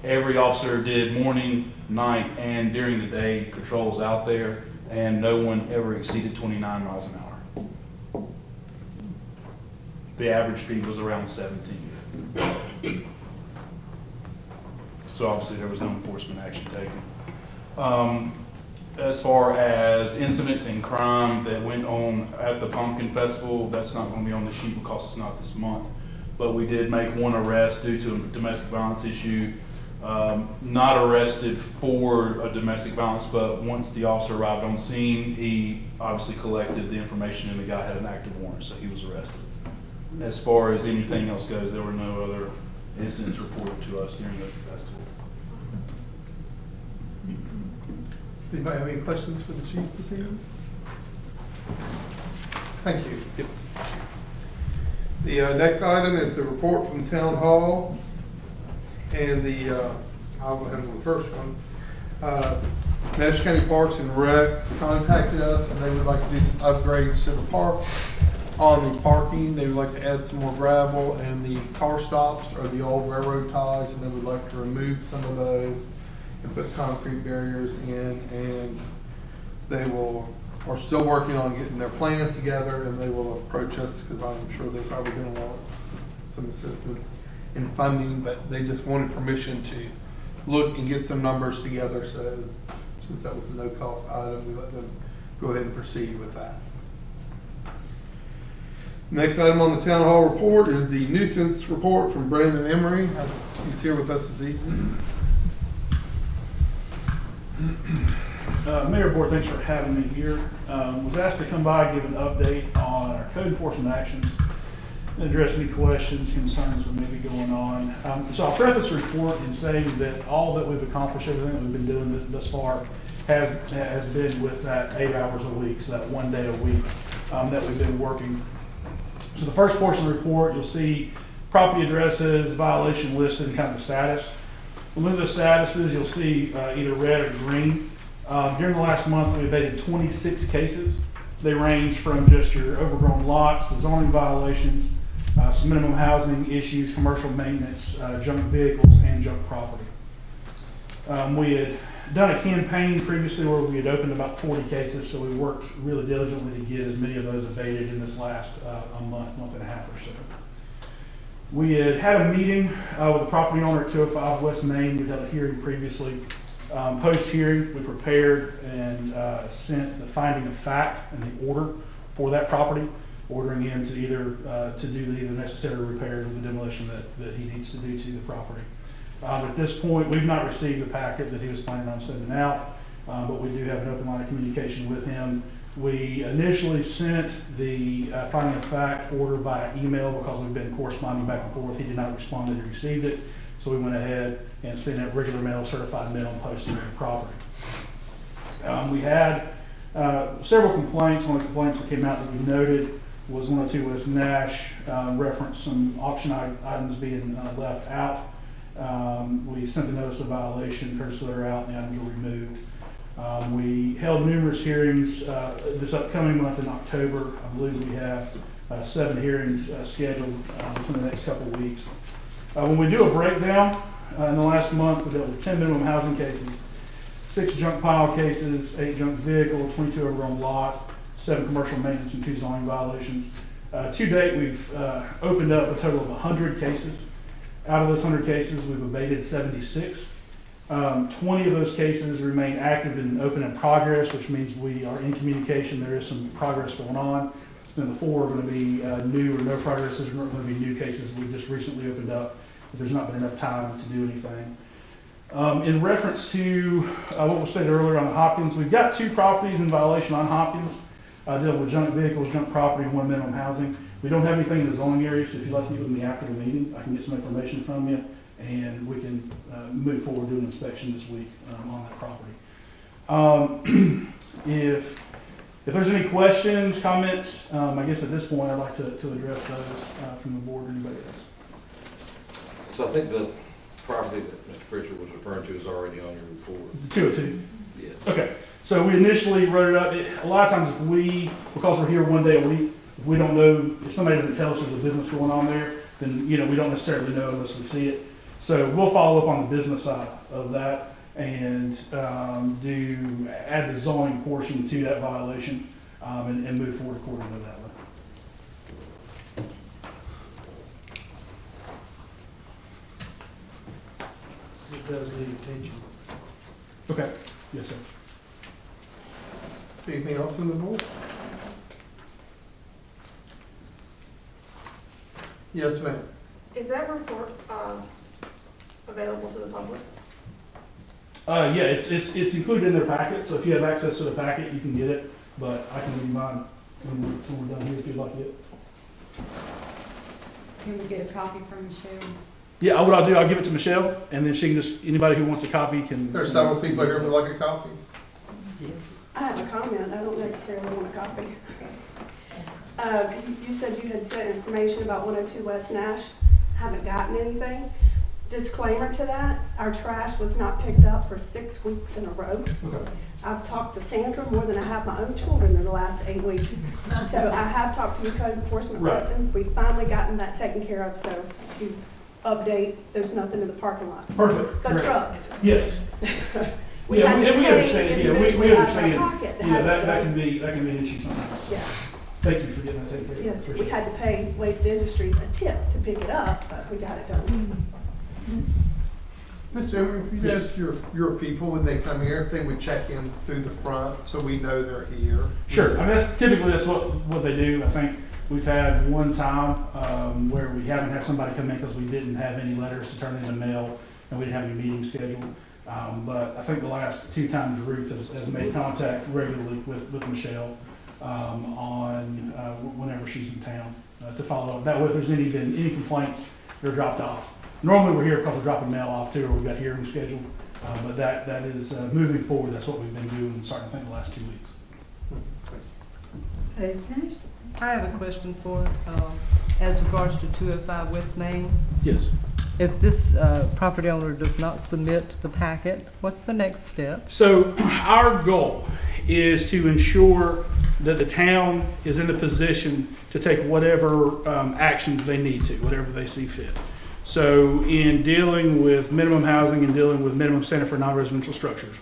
Every officer did morning, night, and during the day patrols out there, and no one ever exceeded 29 miles an hour. The average speed was around 17. So obviously there was no enforcement action taken. As far as incidents and crime that went on at the Pumpkin Festival, that's not going to be on the sheet because it's not this month. But we did make one arrest due to a domestic violence issue. Not arrested for a domestic violence, but once the officer arrived on scene, he obviously collected the information and the guy had an active warrant, so he was arrested. As far as anything else goes, there were no other incidents reported to us during the festival. Anybody have any questions for the chief this evening? Thank you. Yep. The next item is the report from Town Hall. And I'll go ahead with the first one. Nash County Parks and Rec contacted us and they would like to do some upgrades to the park. On the parking, they would like to add some more gravel, and the car stops are the old railroad ties, and they would like to remove some of those and put concrete barriers in, and they are still working on getting their plans together, and they will approach us because I'm sure they're probably going to want some assistance in funding, but they just wanted permission to look and get some numbers together. So since that was a no-cost item, we let them go ahead and proceed with that. Next item on the Town Hall report is the nuisance report from Brandon Emery. He's here with us this evening. Mayor Board, thanks for having me here. Was asked to come by and give an update on our code enforcement actions and address any questions, concerns that may be going on. So I'll preface the report in saying that all that we've accomplished, everything that we've been doing thus far has been with that 8 hours a week, so that 1 day a week that we've been working. So the first portion of the report, you'll see property addresses, violation listed, and kind of the status. With the statuses, you'll see either red or green. During the last month, we abated 26 cases. They range from just your overgrown lots to zoning violations, some minimum housing issues, commercial maintenance, junk vehicles, and junk property. We had done a campaign previously where we had opened about 40 cases, so we worked really diligently to get as many of those abated in this last month and a half or so. We had a meeting with the property owner at 205 West Main. We had a hearing previously. Post-hearing, we prepared and sent the finding of fact and the order for that property. ordering him to to do the necessary repairs or the demolition that he needs to do to the property. At this point, we've not received the packet that he was planning on sending out, but we do have an open line of communication with him. We initially sent the finding of fact order by email because we've been corresponding back and forth. He did not respond that he received it, so we went ahead and sent out regular mail, certified mail, and posted on the property. We had several complaints. One of the complaints that came out that we noted was 102 West Nash, referenced some auction items being left out. We sent the notice of violation, courtesy letter out, and the items were removed. We held numerous hearings this upcoming month in October. I believe we have 7 hearings scheduled within the next couple of weeks. When we do a breakdown, in the last month, we dealt with 10 minimum housing cases, 6 junk pile cases, 8 junk vehicle, 22 overgrown lot, 7 commercial maintenance, and 2 zoning violations. To date, we've opened up a total of 100 cases. Out of those 100 cases, we've abated 76. 20 of those cases remain active and open in progress, which means we are in communication. There is some progress going on. Then the 4 are going to be new or no progress. There's not going to be new cases we just recently opened up, but there's not been enough time to do anything. In reference to what was said earlier on Hopkins, we've got 2 properties in violation on Hopkins, dealing with junk vehicles, junk property, and 1 minimum housing. We don't have anything in the zoning area, so if you'd like to meet with me after the meeting, I can get some information from you, and we can move forward, do an inspection this week on that property. If there's any questions, comments, I guess at this point I'd like to address those from the board or anybody else. So I think the property that Mr. Pritchard was referring to is already on your report. The 202? Yes. Okay, so we initially wrote it up. A lot of times because we're here 1 day a week, if we don't know, if somebody doesn't tell us there's a business going on there, then we don't necessarily know unless we see it. So we'll follow up on the business side of that and add the zoning portion to that violation and move forward accordingly that way. It does need attention. Okay, yes, sir. Anything else on the board? Yes, ma'am. Is that report available to the public? Yeah, it's included in their packet, so if you have access to the packet, you can get it, but I can leave mine when we're done here if you'd like it. Can we get a copy from Michelle? Yeah, what I'll do, I'll give it to Michelle, and then she can anybody who wants a copy can. There's several people here who would like a copy. Yes. I have a comment. I don't necessarily want a copy. You said you had sent information about 102 West Nash. Haven't gotten anything. Disclaimer to that, our trash was not picked up for 6 weeks in a row. Okay. I've talked to Sandra more than I have my own children in the last 8 weeks. So I have talked to your code enforcement person. We've finally gotten that taken care of, so you update, there's nothing in the parking lot. Perfect. The Great. trucks. Yes. We had to we pay understand. Yeah, we individually out of our understand. pocket to Yeah, have it that done. can be an issue sometimes. Yeah. Thank you for getting that taken care of. Yes, we Appreciate had to pay Waste Industries a tip to pick it up, but we got it done. Mr. Emery, if you ask your people when they come here, if they would check in through the front so we know they're here. Sure. I mean, that's what they do. I think we've had one time where we haven't had somebody come in because we didn't have any letters to turn in the mail and we didn't have any meetings scheduled. But I think the last 2 times Ruth has made contact regularly with Michelle on whenever she's in town to follow up. That way, if there's been any complaints, they're dropped off. Normally, we're here because we're dropping mail off too, or we've got hearings scheduled. But that is moving forward. That's what we've been doing starting, I think, the last 2 weeks. I have a question for, as regards to 205 West Main. Yes. If this property owner does not submit the packet, what's the next step? So our goal is to ensure that the town is in the position to take whatever actions they need to, whatever they see fit. So in dealing with minimum housing and dealing with minimum standard for non-residential structures,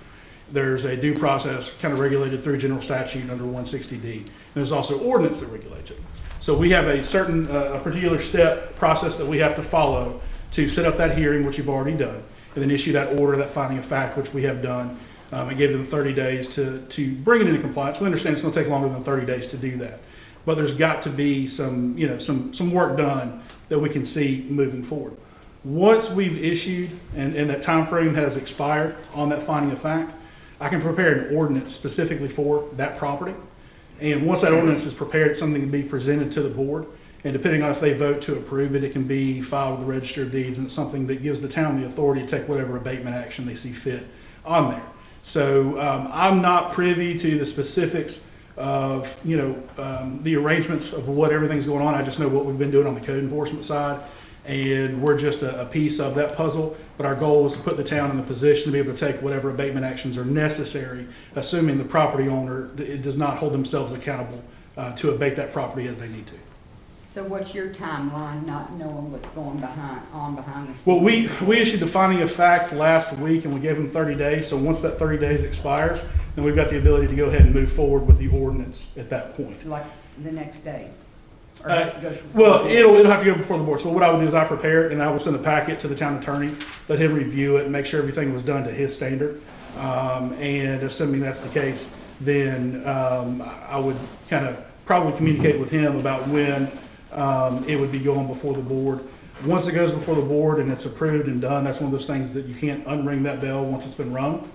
there's a due process kind of regulated through general statute under 160D. There's also ordinance that regulates it. So we have a certain, a particular step process that we have to follow to set up that hearing, which you've already done, and then issue that order, that finding of fact, which we have done. I gave them 30 days to bring it into compliance. We understand it's going to take longer than 30 days to do that. but there's got to be some, you know, some work done that we can see moving forward. Once we've issued and that time frame has expired on that finding of fact, I can prepare an ordinance specifically for that property. And once that ordinance is prepared, something can be presented to the board. And depending on if they vote to approve it, it can be filed with the Register of Deeds, and it's something that gives the town the authority to take whatever abatement action they see fit on there. So I'm not privy to the specifics of, you know, the arrangements of what everything's going on. I just know what we've been doing on the code enforcement side, and we're just a piece of that puzzle. But our goal is to put the town in a position to be able to take whatever abatement actions are necessary, assuming the property owner does not hold themselves accountable to abate that property as they need to. So what's your timeline, not knowing what's going on behind the scenes? Well, we issued the finding of fact last week, and we gave them 30 days. So once that 30 days expires, then we've got the ability to go ahead and move forward with the ordinance at that point. Like the next day? Or has to go Well, it'll have to go before the board. So what I would do is I prepare it, and I would send a packet to the town attorney, let him review it and make sure everything was done to his standard. And assuming that's the case, then I would kind of probably communicate with him about when it would be going before the board. Once it goes before the board and it's approved and done, that's one of those things that you can't unring that bell once it's been rung.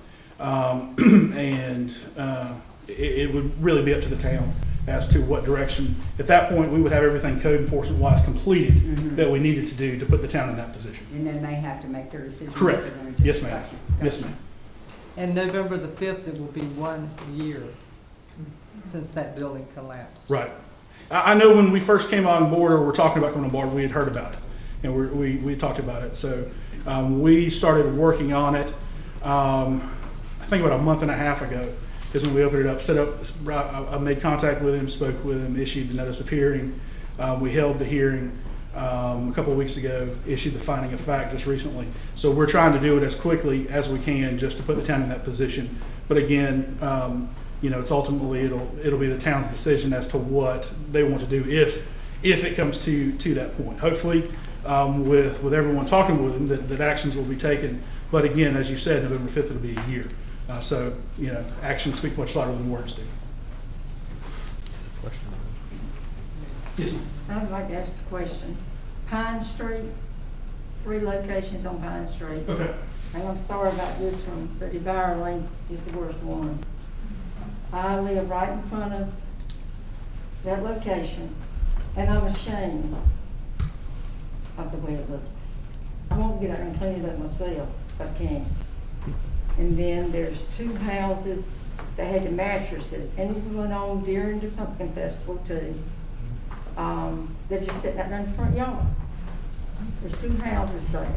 It would really be up to the town as to what direction. At that point, we would have everything code enforcement wise completed that we needed to do to put the town in that position. And then they have to make their decision. Correct. What they're gonna do. Yes, ma'am. Gotcha. Yes, ma'am. And November the 5th, it will be 1 year since that building collapsed. Right. I know when we first came on board, or were talking about coming on board, we had heard about it, and we talked about it. So we started working on it, I think about a month and a half ago is when we opened it up, set up, I made contact with him, spoke with him, issued the notice of hearing. We held the hearing a couple of weeks ago, issued the finding of fact just recently. So we're trying to do it as quickly as we can just to put the town in that position. But again, you know, it's ultimately, it'll be the town's decision as to what they want to do if it comes to that point. Hopefully, with everyone talking with them, that actions will be taken. But again, as you said, November 5th, it'll be a year. So, you know, actions speak much louder than words do. Yes, ma'am. I'd like to ask a question. Pine Street, 3 locations on Pine Street. Okay. And I'm sorry about this one, but Environment is the worst one. I live right in front of that location, and I'm ashamed of the way it looks. I won't get out and clean it up myself if I can. And then there's 2 houses that had the mattresses, and it went on during the pumpkin festival too. They're just sitting out there in the front yard. There's 2 houses there.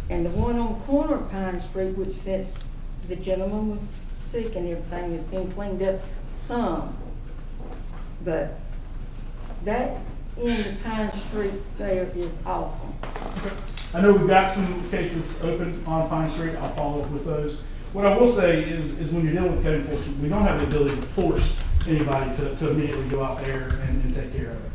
And the one on the corner of Pine Street, which since the gentleman was sick and everything, has been cleaned up some. But that end of Pine Street there is awful. I know we've got some cases open on Pine Street. I'll follow up with those. What I will say is when you're dealing with code enforcement, we don't have the ability to force anybody to immediately go out there and take care of it.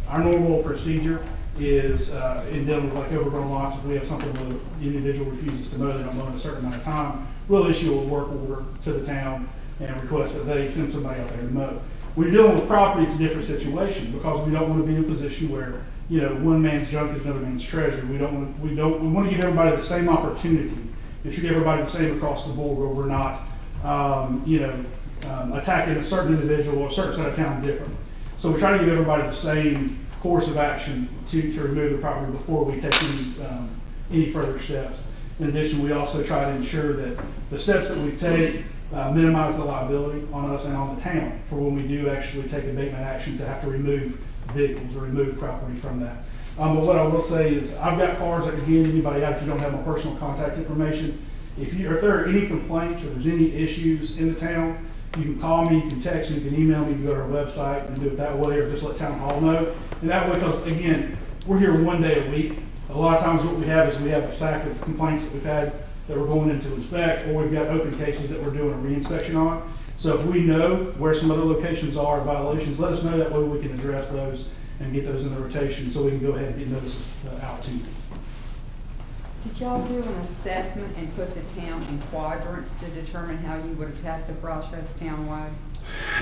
Our normal procedure is in dealing with like overgrown lots, if we have something where the individual refuses to mow, they don't mow in a certain amount of time, we'll issue a work order to the town and request that they send somebody out there to mow. When you're dealing with property, it's a different situation because we don't want to be in a position where, you know, one man's junk is another man's treasure. We want to give everybody the same opportunity and treat everybody the same across the board, where we're not, attacking a certain individual or a certain side of town differently. So we try to give everybody the same course of action to remove the property before we take any further steps. In addition, we also try to ensure that the steps that we take minimize the liability on us and on the town for when we do actually take abatement action to have to remove vehicles or remove property from that. But what I will say is I've got cards that can hand anybody out if you don't have my personal contact information. If there are any complaints or there's any issues in the town, you can call me, you can text me, you can email me, you can go to our website and do it that way, or just let town hall know. And that way, because again, we're here 1 day a week. A lot of times what we have is we have a stack of complaints that we've had that we're going in to inspect, or we've got open cases that we're doing a reinspection on. So if we know where some other locations are violations, let us know. That way we can address those and get those in the rotation so we can go ahead and get notices out to you. Did y'all do an assessment and put the town in quadrants to determine how you would attack the process townwide?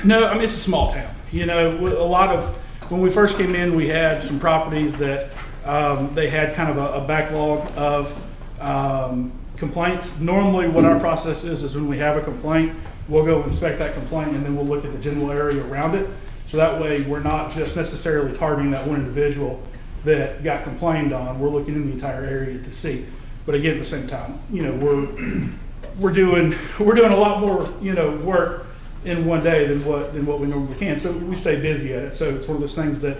No, I mean, it's a small town. You know, a lot of when we first came in, we had some properties that they had kind of a backlog of complaints. Normally, what our process is when we have a complaint, we'll go inspect that complaint and then we'll look at the general area around it. So that way, we're not just necessarily targeting that one individual that got complained on. We're looking in the entire area to see. But again, at the same time, we're doing a lot more, work in one day than what we normally can. So we stay busy at it. So it's one of those things that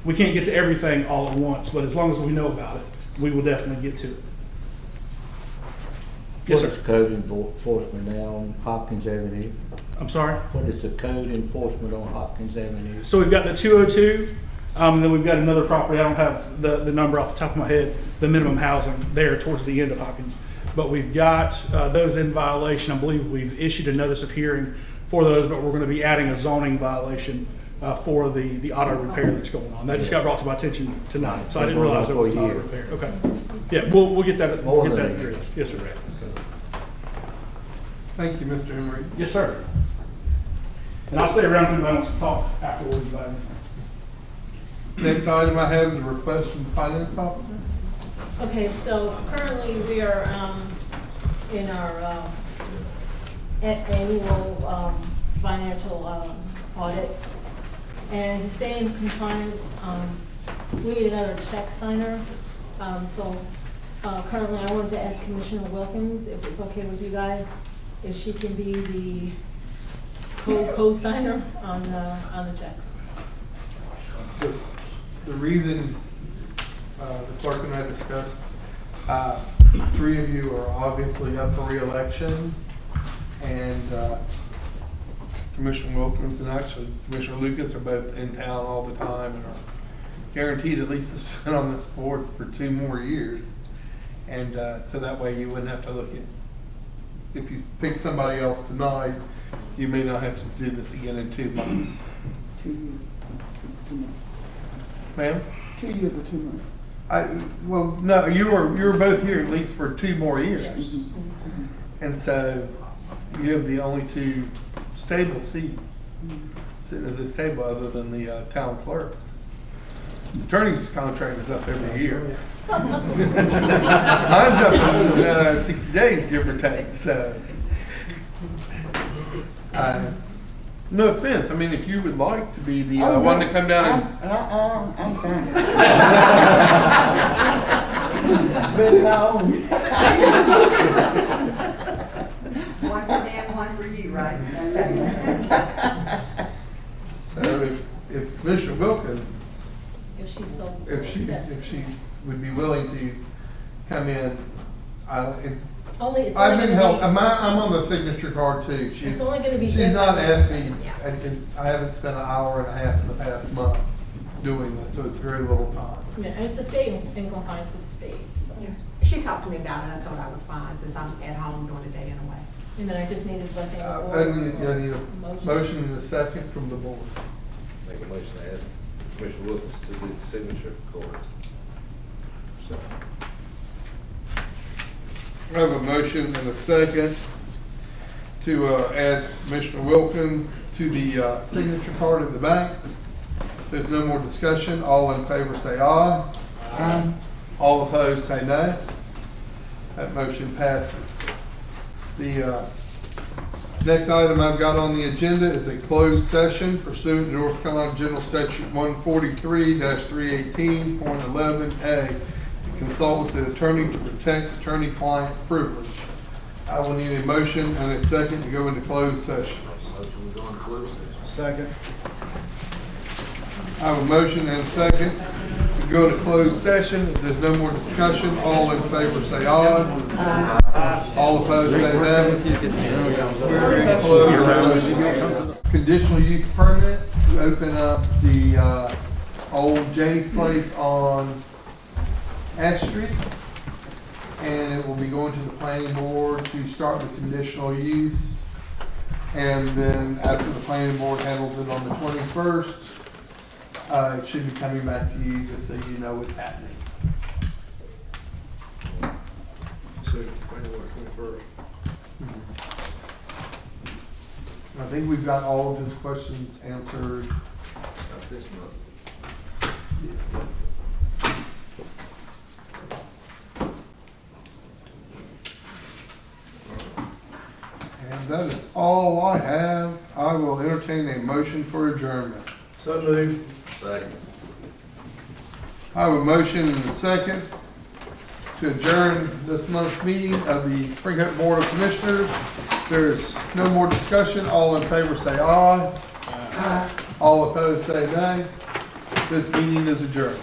we can't get to everything all at once, but as long as we know about it, we will definitely get to it. Yes, sir. What is code enforcement now on Hopkins Avenue? I'm sorry? What is the code enforcement on Hopkins Avenue? So we've got the 202, and then we've got another property. I don't have the number off the top of my head, the minimum housing there towards the end of Hopkins. But we've got those in violation. I believe we've issued a notice of hearing for those, but we're going to be adding a zoning violation for the auto repair that's going on. That just got brought to my attention tonight, so I didn't realize it was an auto repair. Okay. Yeah, we'll get that addressed. Yes, sir. Thank you, Mr. Emery. Yes, sir. And I'll stay around if anybody wants to talk afterwards about anything. Next item I have is a request from the finance officer. Okay, so currently we are in our annual financial audit. And to stay in compliance, we need another check signer. Currently I wanted to ask Commissioner Wilkins if it's okay with you guys, if she can be the co-signer on the checks. The reason the clerk and I discussed, 3 of you are obviously up for re-election, and Commissioner Wilkins and actually Commissioner Lucas are both in town all the time and are guaranteed at least to sit on this board for 2 more years. And so that way you wouldn't have to look at, if you pick somebody else tonight, you may not have to do this again in 2 months. 2 years. 2 months. Ma'am? 2 years or 2 months. Well, no, you were both here at least for 2 more years. And so you have the only 2 stable seats sitting at this table other than the town clerk. The attorney's contract is up every year. Mine's up in 60 days, give or take, so. No offense, I mean, if you would like to be the one to come down and. I'm fine. But no. One for them, one for you, right? So if Commissioner Wilkins, If she's so. if she would be willing to come in, Only I've been gonna be- I'm on the signature card too. It's only gonna be She's not different. asked me, and I haven't spent an hour and a half in the past month doing this, so it's very little time. Yeah, and it's to stay in compliance with the state, so. Yeah. She talked to me about it, I told her I was fine, since I'm at home during the day anyway. And then I just needed blessing of the I board. need a motion and a second from the board. Make a motion to add Commissioner Wilkins to the signature card. I have a motion and a second to add Commissioner Wilkins to the signature card in the back. If there's no more discussion, all in favor say aye. Aye. All opposed say nay. That motion passes. The next item I've got on the agenda is a closed session pursuant to North Carolina General Statute 143-318.11A. Consult with the attorney to protect attorney-client privilege. I will need a motion and a second to go into closed session. Motion to go into closed session. Second. I have a motion and a second to go to closed session. If there's no more discussion, all in favor say aye. All opposed say nay. We're in closed session. Conditional use permit to open up the old Jay's Place on Ash Street, and it will be going to the planning board to start the conditional use. And then after the planning board handles it on the 21st, it should be coming back to you just so you know what's happening. So, planning board's 21st. I think we've got all of his questions answered. This month. And that is all I have. I will entertain a motion for adjournment. So moved. Second. I have a motion and a second to adjourn this month's meeting of the Spring Hope Board of Commissioners. There's no more discussion. All in favor say aye. Aye. All opposed say nay. This meeting is adjourned.